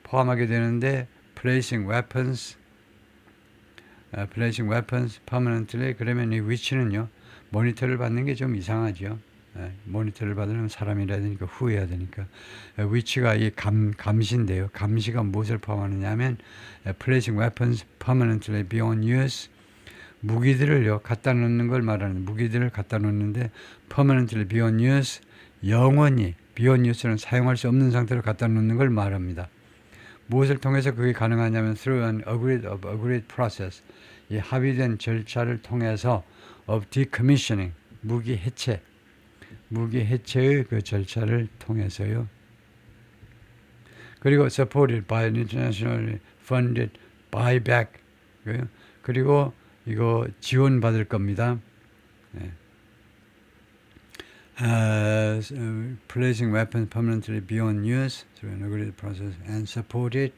Speaker 1: 포함하게 되는데 placing weapons permanently. 그러면 이 which는요, 모니터를 받는 게 좀 이상하죠. 모니터를 받으려면 사람이라야 되니까 후해야 되니까 which가 이 감시인데요. 감시가 무엇을 포함하느냐 하면 placing weapons permanently beyond use, 무기들을요 갖다 놓는 걸 말하는, 무기들을 갖다 놓는데 permanently beyond use, 영원히 beyond use는 사용할 수 없는 상태로 갖다 놓는 걸 말합니다. 무엇을 통해서 그게 가능하냐면 through an agreed process, 이 합의된 절차를 통해서 of decommissioning, 무기 해체의 그 절차를 통해서요. 그리고 supported by an internationally funded buyback, 그리고 이거 지원받을 겁니다. Placing weapons permanently beyond use through an agreed process and supported.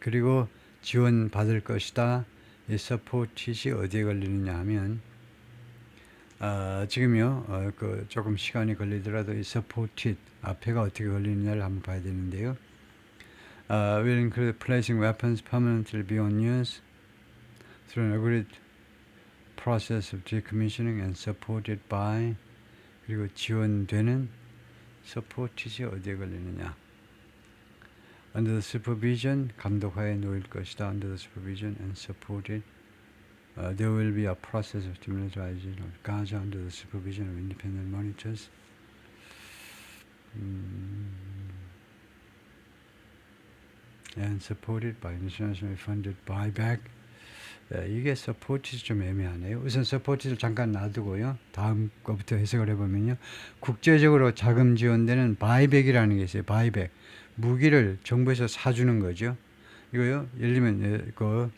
Speaker 1: 그리고 지원받을 것이다. 이 supported이 어디에 걸리느냐 하면 지금요 그 조금 시간이 걸리더라도 이 supported 앞에가 어떻게 걸리느냐를 한번 봐야 되는데요. Will include placing weapons permanently beyond use through an agreed process of decommissioning and supported by, 그리고 지원되는 supported이 어디에 걸리느냐. Under the supervision, 감독하에 놓일 것이다. Under the supervision and supported. There will be a process of demilitarization of Gaza under the supervision of independent monitors. And supported by internationally funded buyback. 이게 support이 좀 애매하네요. 우선 support를 잠깐 놔두고요. 다음 거부터 해석을 해보면요. 국제적으로 자금 지원되는 buyback이라는 게 있어요. buyback. 무기를 정부에서 사주는 거죠. 이거요. 예를 들면 그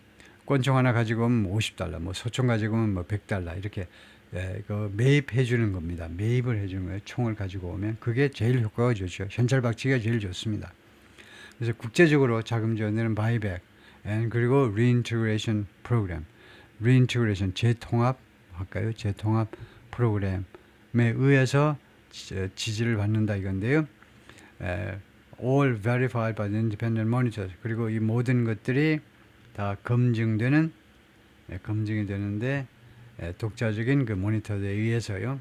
Speaker 1: 권총 하나 가지고 오면 $50, 뭐 소총 가지고 오면 뭐 $100 이렇게 그 매입해 주는 겁니다. 매입을 해 주는 거예요. 총을 가지고 오면 그게 제일 효과가 좋죠. 현찰 박치기가 제일 좋습니다. 그래서 국제적으로 자금 지원되는 buyback, 그리고 reintegration program, reintegration 재통합 할까요? 재통합 프로그램에 의해서 지지를 받는다 이건데요. All verified by the independent monitors. 그리고 이 모든 것들이 다 검증이 되는데 독자적인 그 모니터에 의해서요.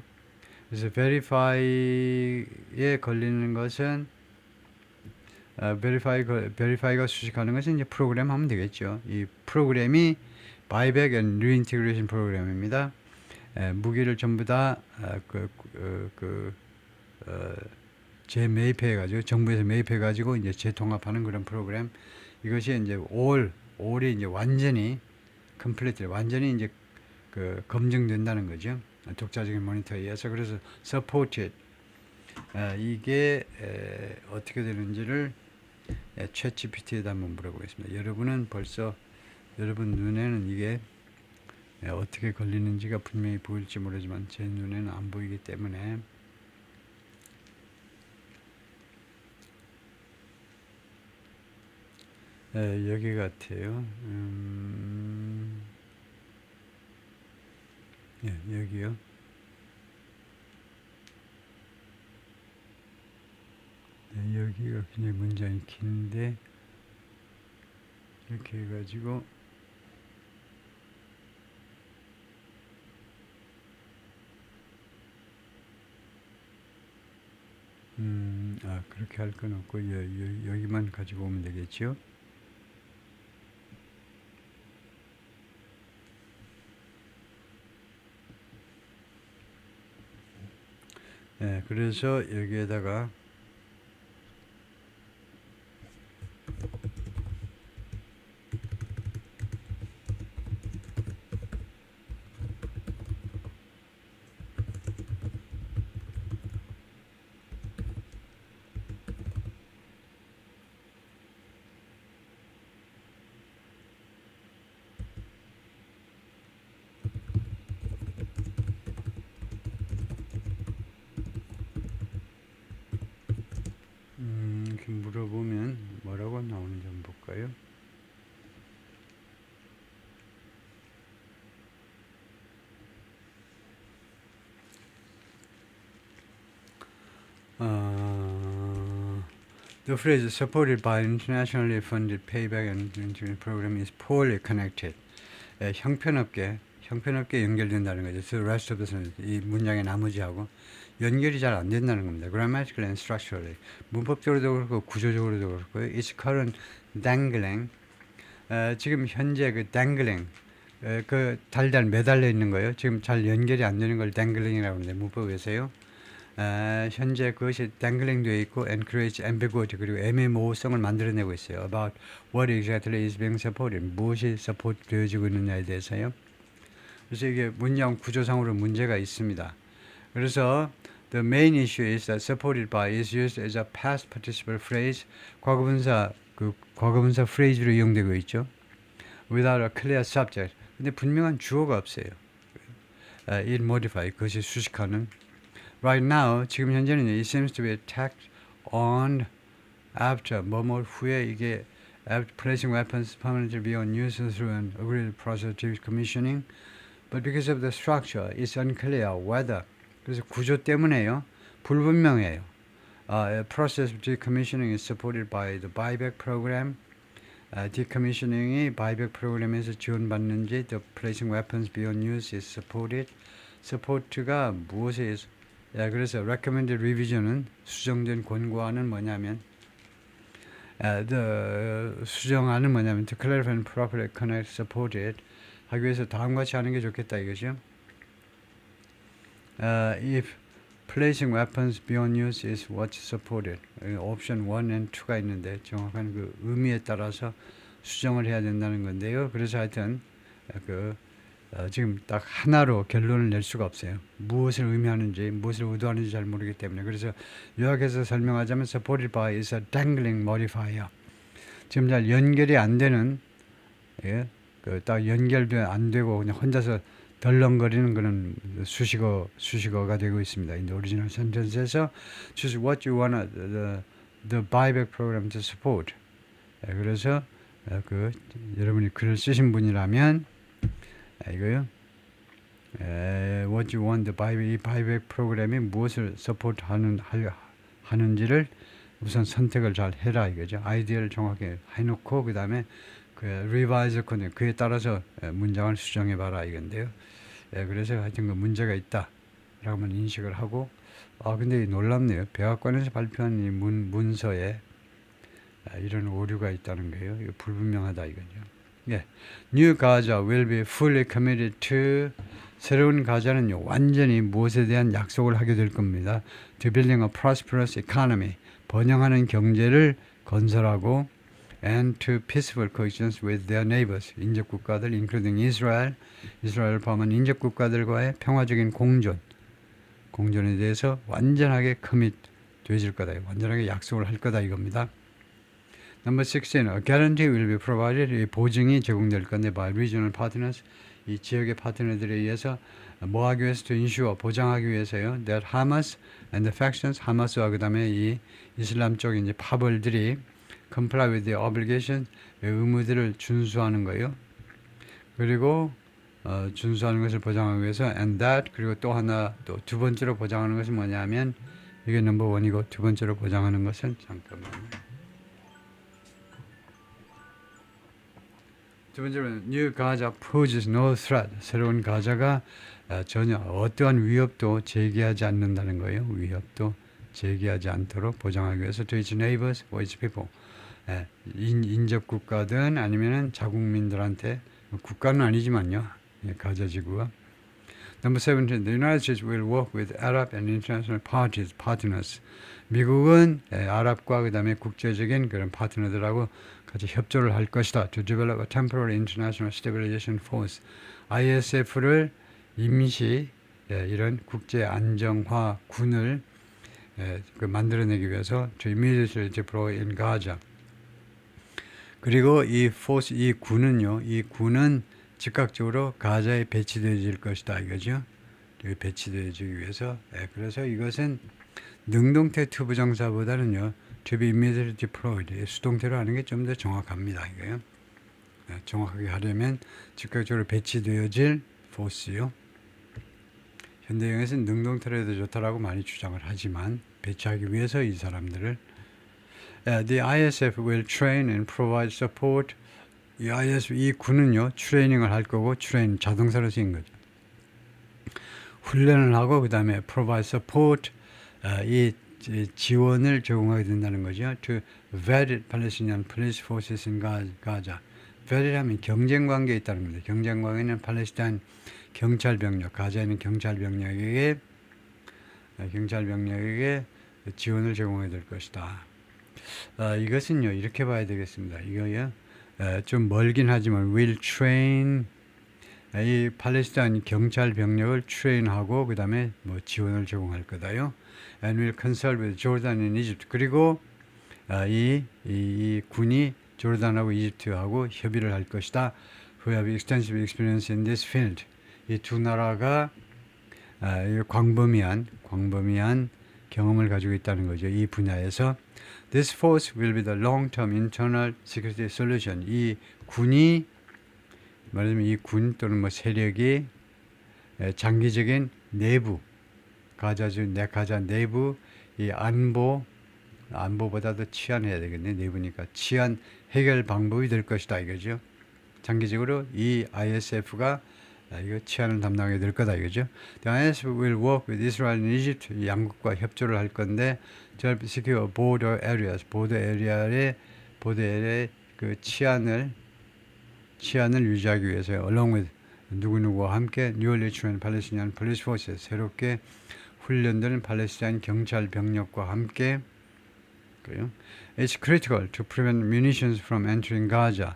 Speaker 1: 그래서 verify에 걸리는 것은 verify가 수식하는 것은 이제 프로그램 하면 되겠죠. 이 프로그램이 buyback and reintegration 프로그램입니다. 무기를 전부 다 재매입해가지고 정부에서 매입해가지고 이제 재통합하는 그런 프로그램. 이것이 이제 all이 이제 완전히 completely 완전히 이제 그 검증된다는 거죠. 독자적인 모니터에 의해서. 그래서 supported 이게 어떻게 되는지를 챗GPT에다 한번 물어보겠습니다. 여러분은 벌써 여러분 눈에는 이게 어떻게 걸리는지가 분명히 보일지 모르지만 제 눈에는 안 보이기 때문에 여기 같아요. 여기요. 여기가 굉장히 문장이 긴데 이렇게 해가지고 그렇게 할 건 없고 여기만 가지고 오면 되겠죠. 그래서 여기에다가 이렇게 물어보면 뭐라고 나오는지 한번 볼까요? The phrase supported by internationally funded payback and program is poorly connected. 형편없게 연결된다는 거죠. The rest of the sentence, 이 문장의 나머지하고 연결이 잘 안 된다는 겁니다. Grammatically and structurally. 문법적으로도 그렇고 구조적으로도 그렇고요. It's current dangling. 지금 현재 그 dangling, 그 달달 매달려 있는 거예요. 지금 잘 연결이 안 되는 걸 dangling이라고 하는데 문법에서요. 현재 그것이 dangling 되어 있고 and creates ambiguity, 그리고 애매모호성을 만들어내고 있어요. About what exactly is being supported. 무엇이 support 되어지고 있느냐에 대해서요. 그래서 이게 문장 구조상으로 문제가 있습니다. 그래서 the main issue is that supported by is used as a past participle phrase. 과거분사 phrase로 이용되고 있죠. Without a clear subject. 근데 분명한 주어가 없어요. it modify, 그것이 수식하는. Right now, 지금 현재는 it seems to be tacked on after, 뭐뭐 후에 이게 after placing weapons permanently beyond use through an agreed process of decommissioning. But because of the structure, it's unclear whether. 그래서 구조 때문에요. 불분명해요. A process of decommissioning is supported by the buyback program. decommissioning이 buyback 프로그램에서 지원받는지, the placing weapons beyond use is supported. support가 무엇에 그래서 recommended revision은 수정된 권고안은 뭐냐면 수정안은 뭐냐면 to clarify and properly connect supported 하기 위해서 다음과 같이 하는 게 좋겠다 이거죠. If placing weapons beyond use is what's supported. 옵션 1 and 2가 있는데 정확한 그 의미에 따라서 수정을 해야 된다는 건데요. 그래서 하여튼 지금 딱 하나로 결론을 낼 수가 없어요. 무엇을 의미하는지, 무엇을 의도하는지 잘 모르기 때문에. 그래서 요약해서 설명하자면 supported by is a dangling modifier. 지금 잘 연결이 안 되는, 딱 연결도 안 되고 그냥 혼자서 덜렁거리는 그런 수식어가 되고 있습니다. In the original sentence에서 choose what you want the buyback program to support. 그래서 여러분이 글을 쓰신 분이라면 이거요. What you want the buyback 프로그램이 무엇을 support 하는지를 우선 선택을 잘 해라 이거죠. 아이디어를 정확히 해놓고 그 다음에 revise 그에 따라서 문장을 수정해 봐라 이건데요. 그래서 하여튼 그 문제가 있다라고만 인식을 하고, 근데 놀랍네요. 백악관에서 발표한 이 문서에 이런 오류가 있다는 거예요. 이거 불분명하다 이거죠. New Gaza will be fully committed to. 새로운 가자는요, 완전히 무엇에 대한 약속을 하게 될 겁니다. To building a prosperous economy. 번영하는 경제를 건설하고 and to peaceful coexistence with their neighbors. 인접 국가들, including Israel. 이스라엘을 포함한 인접 국가들과의 평화적인 공존에 대해서 완전하게 커밋 되어질 거다. 완전하게 약속을 할 거다 이겁니다. Number 16, a guarantee will be provided. 이 보증이 제공될 건데 by regional partners. 이 지역의 파트너들에 의해서 뭐 하기 위해서 to ensure, 보장하기 위해서요. That Hamas and the factions, 하마스와 그 다음에 이 이슬람 쪽 이제 파벌들이 comply with their obligations, 의무들을 준수하는 거예요. 그리고 준수하는 것을 보장하기 위해서 and that, 그리고 또 하나, 또 두 번째로 보장하는 것은 뭐냐면 이게 넘버 원이고 두 번째로 보장하는 것은 잠깐만요. 두 번째로는 New Gaza poses no threat. 새로운 가자가 전혀 어떠한 위협도 제기하지 않는다는 거예요. 위협도 제기하지 않도록 보장하기 위해서 to its neighbors or its people. 인접 국가든 아니면은 자국민들한테, 국가는 아니지만요. 가자 지구가. Number 17, the United States will work with Arab and international partners. 미국은 아랍과 그 다음에 국제적인 그런 파트너들하고 같이 협조를 할 것이다. To develop a temporary international stabilization force. ISF를 임시 이런 국제 안정화 군을 만들어내기 위해서 to immediately deploy in Gaza. 그리고 이 군은 즉각적으로 가자에 배치되어질 것이다 이거죠. 배치되어지기 위해서. 그래서 이것은 능동태 투부정사보다는요, to be immediately deployed, 수동태로 하는 게 좀 더 정확합니다 이거요. 정확하게 하려면 즉각적으로 배치되어질 포스요. 현대형에서는 능동태로 해도 좋다라고 많이 주장을 하지만 배치하기 위해서 이 사람들을 The ISF will train and provide support. 이 군은요 트레이닝을 할 거고 트레인 자동사로 쓰인 거죠. 훈련을 하고 그 다음에 provide support 이 지원을 제공하게 된다는 거죠. To vetted Palestinian police forces in Gaza. vetted 하면 경쟁 관계에 있다는 겁니다. 경쟁 관계는 팔레스타인 경찰 병력, 가자에 있는 경찰 병력에게 지원을 제공해야 될 것이다. 이것은요 이렇게 봐야 되겠습니다. 이거요 좀 멀긴 하지만 will train 이 팔레스타인 경찰 병력을 트레인하고 그 다음에 뭐 지원을 제공할 거다요. And will consult with Jordan and Egypt. 그리고 이 군이 조르단하고 이집트하고 협의를 할 것이다. Who have extensive experience in this field. 이 두 나라가 광범위한 경험을 가지고 있다는 거죠. 이 분야에서. This force will be the long-term internal security solution. 이 군이 말하자면 이 군 또는 뭐 세력이 장기적인 내부 가자 내부 이 안보보다도 치안해야 되겠네. 내부니까 치안 해결 방법이 될 것이다 이거죠. 장기적으로 이 ISF가 이거 치안을 담당하게 될 거다 이거죠. The ISF will work with Israel and Egypt. 양국과 협조를 할 건데 to help secure border areas. 보더 에리아의 그 치안을 유지하기 위해서 along with 누구누구와 함께 newly trained Palestinian police forces 새롭게 훈련된 팔레스타인 경찰 병력과 함께 그래요. It's critical to prevent munitions from entering Gaza.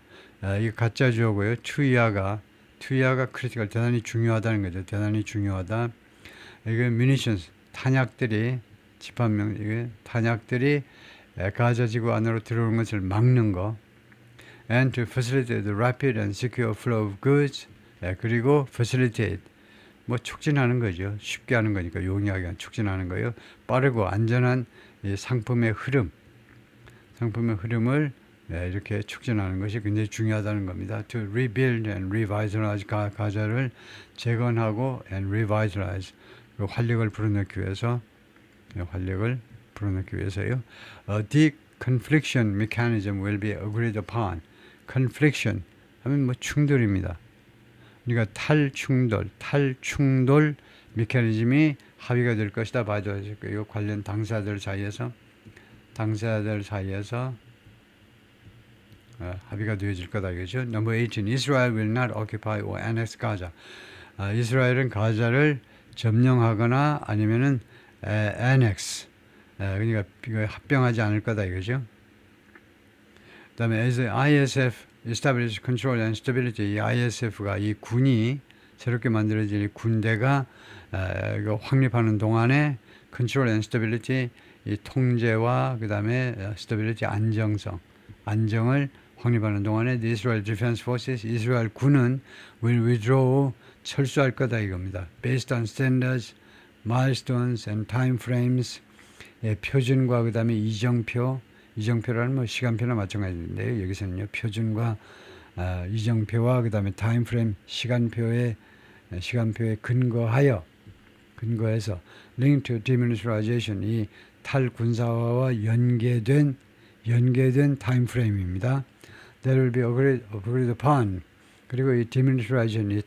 Speaker 1: 이거 가짜 주어고요. 투이아가 critical 대단히 중요하다는 거죠. 대단히 중요하다. 이게 munitions 탄약들이 집합명 이게 탄약들이 가자 지구 안으로 들어오는 것을 막는 거. And to facilitate the rapid and secure flow of goods. 그리고 facilitate 뭐 촉진하는 거죠. 쉽게 하는 거니까 용이하게 촉진하는 거예요. 빠르고 안전한 이 상품의 흐름을 이렇게 촉진하는 것이 굉장히 중요하다는 겁니다. To rebuild and revitalize 가자를 재건하고 and revitalize 활력을 불어넣기 위해서요. Deconfliction mechanism will be agreed upon. confliction 하면 뭐 충돌입니다. 그러니까 탈충돌 메커니즘이 합의가 될 것이다 봐도 이 관련 당사자들 사이에서 합의가 되어질 거다 이거죠. Number 18. Israel will not occupy or annex Gaza. 이스라엘은 가자를 점령하거나 아니면은 annex 그러니까 합병하지 않을 거다 이거죠. 그다음에 as ISF establish control and stability. 이 ISF가 이 군이 새롭게 만들어진 이 군대가 확립하는 동안에 control and stability 이 통제와 그다음에 stability 안정을 확립하는 동안에 the Israel Defense Forces 이스라엘 군은 will withdraw 철수할 거다 이겁니다. Based on standards, milestones and time frames. 표준과 그다음에 이정표라는 뭐 시간표나 마찬가지인데요. 여기서는요 표준과 이정표와 그다음에 타임 프레임 시간표에 근거해서 link to demilitarization 이 탈군사화와 연계된 타임 프레임입니다. That will be agreed upon. 그리고 이 demilitarization 이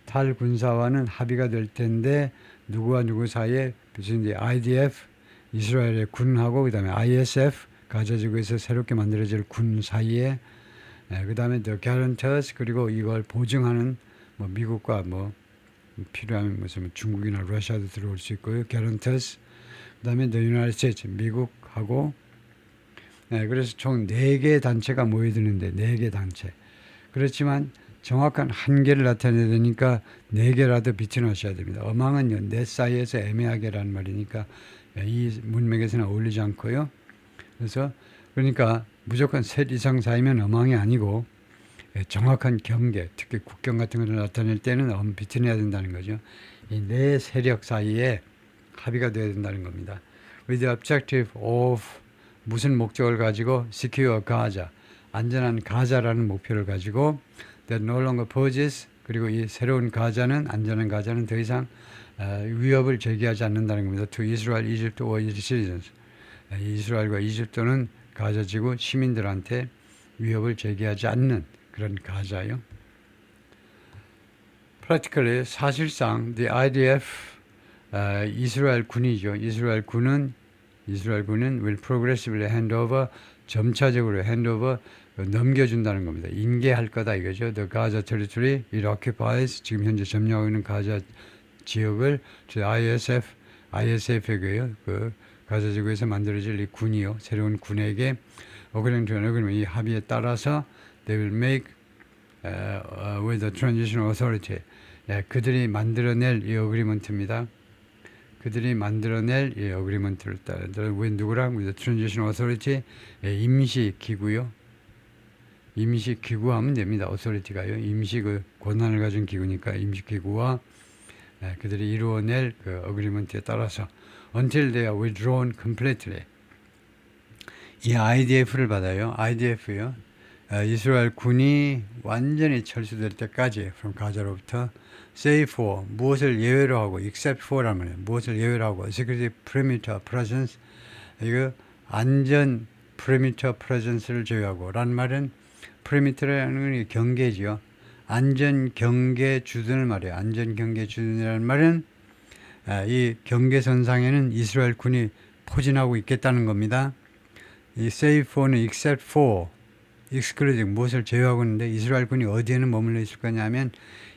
Speaker 1: 탈군사화는 합의가 될 텐데 누구와 누구 사이에 무슨 IDF 이스라엘의 군하고 그다음에 ISF 가자지구에서 새롭게 만들어질 군 사이에 그다음에 the guarantors 그리고 이걸 보증하는 뭐 미국과 뭐 필요하면 무슨 중국이나 러시아도 들어올 수 있고요. guarantors 그다음에 the United States 미국하고 그래서 총 4개 단체가 모여드는데 4개 단체. 그렇지만 정확한 한계를 나타내야 되니까 4개라도 비춰놓으셔야 됩니다. 어망은요, 내 사이에서 애매하게라는 말이니까 이 문맥에서는 어울리지 않고요. 그러니까 무조건 셋 이상 사이면 어망이 아니고 정확한 경계, 특히 국경 같은 것을 나타낼 때는 비춰내야 된다는 거죠. 이 네 세력 사이에 합의가 되어야 된다는 겁니다. With the objective of 무슨 목적을 가지고 secure Gaza, 안전한 가자라는 목표를 가지고 that no longer poses 그리고 이 새로운 가자는 안전한 가자는 더 이상 위협을 제기하지 않는다는 겁니다. To Israel, Egypt or its citizens. 이스라엘과 이집트는 가자 지구 시민들한테 위협을 제기하지 않는 그런 가자요. Practically 사실상 the IDF 이스라엘 군이죠. 이스라엘 군은 will progressively hand over 점차적으로 hand over 넘겨준다는 겁니다. 인계할 거다 이거죠. The Gaza territory it occupies 지금 현재 점령하고 있는 가자 지역을 ISF에게요. 그 가자 지구에서 만들어질 이 군이요. 새로운 군에게 according to an agreement 이 합의에 따라서 they will make with the transitional authority 그들이 만들어낼 이 어그리먼트입니다. 그들이 만들어낼 이 어그리먼트를 따라 with 누구랑 with the transitional authority 임시 기구요. 임시 기구하면 됩니다. authority가요. 임시 그 권한을 가진 기구니까 임시 기구와 그들이 이루어낼 그 어그리먼트에 따라서 until they are withdrawn completely. 이 IDF를 받아요. IDF요. 이스라엘 군이 완전히 철수될 때까지 from 가자로부터 save for 무엇을 예외로 하고 except for라는 말이에요. 무엇을 예외로 하고 security perimeter presence 이거 안전 perimeter presence를 제외하고 라는 말은 perimeter라는 게 경계지요. 안전 경계 주둔을 말해요. 안전 경계 주둔이라는 말은 이 경계선상에는 이스라엘 군이 포진하고 있겠다는 겁니다. 이 save for는 except for excluding 무엇을 제외하고 있는데 이스라엘 군이 어디에는 머물러 있을 거냐면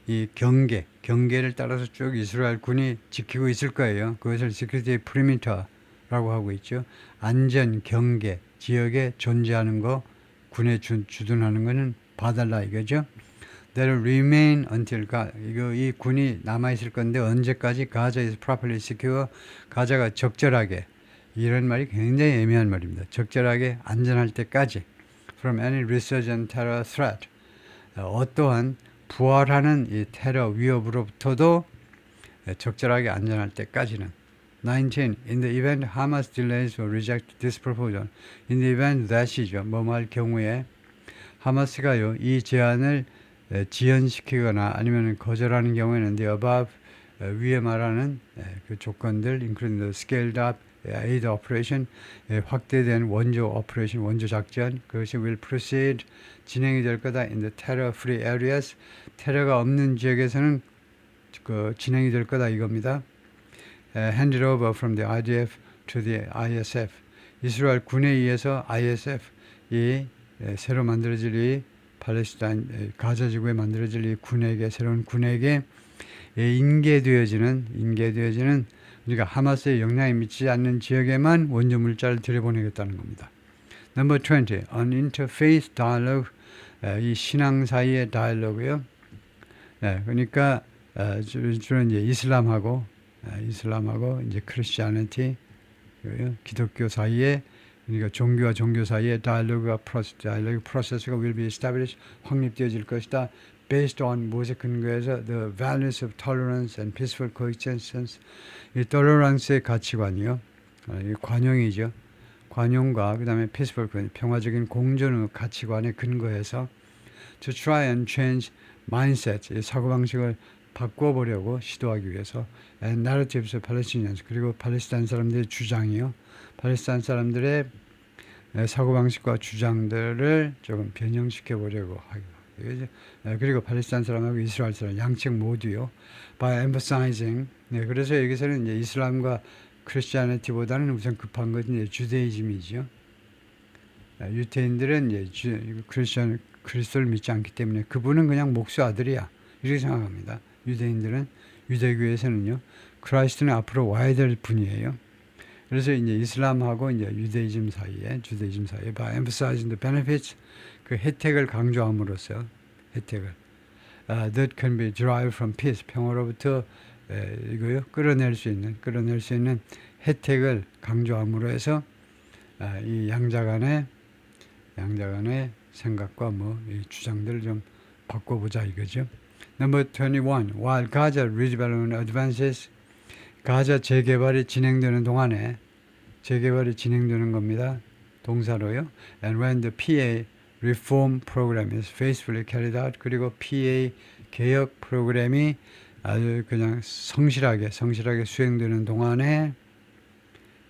Speaker 1: 이 경계를 따라서 쭉 이스라엘 군이 지키고 있을 거예요. 그것을 security perimeter라고 하고 있죠. 안전 경계 지역에 존재하는 거 군에 주둔하는 거는 봐달라 이거죠. That will remain until 이 군이 남아 있을 건데 언제까지 Gaza is properly secure 가자가 적절하게 이런 말이 굉장히 애매한 말입니다. 적절하게 안전할 때까지 from any resurgent terror threat 어떠한 부활하는 이 테러 위협으로부터도 적절하게 안전할 때까지는 19. In the event Hamas delays or reject this proposal in the event that이죠. 뭐할 경우에 하마스가요 이 제안을 지연시키거나 아니면 거절하는 경우에는 the above 위에 말하는 그 조건들 including the scaled up aid operation 확대된 원조 operation 원조 작전 그것이 will proceed 진행이 될 거다 in the terror free areas 테러가 없는 지역에서는 그 진행이 될 거다 이겁니다. handed over from the IDF to the ISF 이스라엘 군에 의해서 ISF 이 새로 만들어질 이 팔레스타인 가자 지구에 만들어질 이 군에게 새로운 군에게 인계되어지는 우리가 하마스의 영향이 미치지 않는 지역에만 원조 물자를 들여보내겠다는 겁니다. Number 20. An interfaith dialogue 이 신앙 사이의 다이얼로그요. 그러니까 주로 이제 이슬람하고 이제 크리스티아니티 기독교 사이에 그러니까 종교와 종교 사이의 다이얼로그 프로세스가 will be established 확립되어질 것이다. Based on 무엇에 근거해서 the values of tolerance and peaceful coexistence 이 tolerance의 가치관이요. 이 관용이죠. 관용과 그 다음에 peaceful 평화적인 공존의 가치관에 근거해서 to try and change mindset 이 사고방식을 바꿔보려고 시도하기 위해서 and narratives of Palestinians 그리고 팔레스타인 사람들의 주장이요. 팔레스타인 사람들의 사고방식과 주장들을 조금 변형시켜 보려고 하고 그리고 팔레스타인 사람하고 이스라엘 사람 양측 모두요. by emphasizing 그래서 여기서는 이제 이슬람과 크리스티아니티보다는 우선 급한 것은 이제 주대이즘이죠. 유태인들은 이제 그리스도를 믿지 않기 때문에 그분은 그냥 목수 아들이야 이렇게 생각합니다. 유대인들은 유대교에서는요. 크라이스트는 앞으로 와야 될 분이에요. 그래서 이제 이슬람하고 이제 주대이즘 사이에 by emphasizing the benefits 그 혜택을 강조함으로써 혜택을 that can be derived from peace 평화로부터 이거요 끌어낼 수 있는 혜택을 강조함으로 해서 이 양자간의 생각과 이 주장들을 좀 바꿔보자 이거죠. Number 21. While Gaza redevelopment advances 가자 재개발이 진행되는 동안에 재개발이 진행되는 겁니다. 동사로요. And when the PA reform program is faithfully carried out 그리고 PA 개혁 프로그램이 아주 그냥 성실하게 수행되는 동안에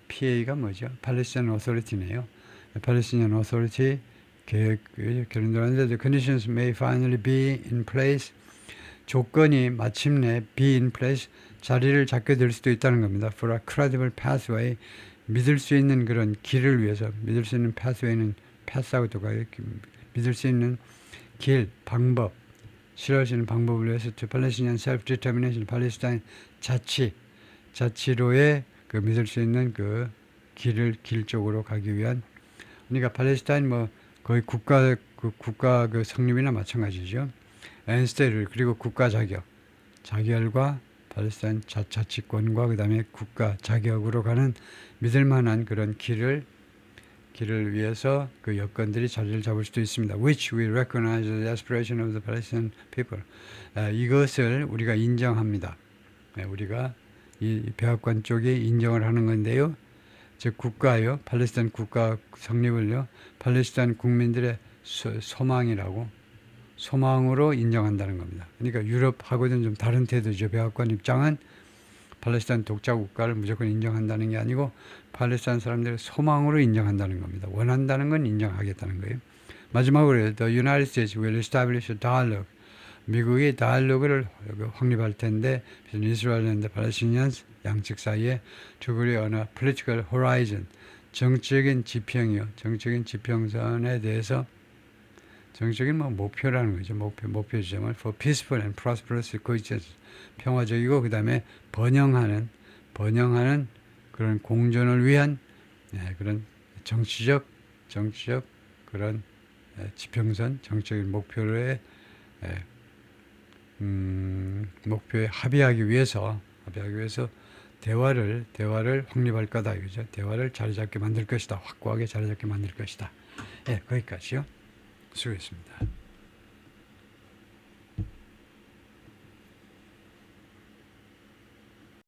Speaker 1: PA가 뭐죠? Palestinian Authority네요. Palestinian Authority 결론 들었는데 the conditions may finally be in place. 조건이 마침내 be in place 자리를 잡게 될 수도 있다는 겁니다. For a credible pathway 믿을 수 있는 그런 길을 위해서 믿을 수 있는 pathway는 path하고 똑같아요. 믿을 수 있는 길, 방법 실현할 수 있는 방법을 위해서 to Palestinian self-determination 팔레스타인 자치로의 그 믿을 수 있는 그 길 쪽으로 가기 위한 그러니까 팔레스타인 뭐 거의 국가 그 성립이나 마찬가지죠. 엔스테를 그리고 국가 자결과 팔레스타인 자치권과 그다음에 국가 자격으로 가는 믿을 만한 그런 길을 위해서 그 여건들이 자리를 잡을 수도 있습니다. Which we recognize the aspiration of the Palestinian people. 이것을 우리가 인정합니다. 우리가 이 백악관 쪽이 인정을 하는 건데요. 즉 국가요, 팔레스타인 국가 성립을요, 팔레스타인 국민들의 소망으로 인정한다는 겁니다. 그러니까 유럽하고는 좀 다른 태도죠. 백악관 입장은 팔레스타인 독자 국가를 무조건 인정한다는 게 아니고 팔레스타인 사람들의 소망으로 인정한다는 겁니다. 원한다는 건 인정하겠다는 거예요. 마지막으로 The United States will establish a dialogue. 미국이 다이얼로그를 확립할 텐데 이스라엘 and Palestinians 양측 사이에 to agree on a political horizon 정적인 지평선에 대해서 정적인 목표라는 거죠. 목표 지점을 for peaceful and prosperous coexistence 평화적이고 그 다음에 번영하는 그런 공존을 위한 그런 정치적 그런 지평선 정적인 목표에 합의하기 위해서 대화를 확립할 거다 이거죠. 대화를 자리 잡게 만들 것이다. 확고하게 자리 잡게 만들 것이다. 거기까지요. 수고했습니다.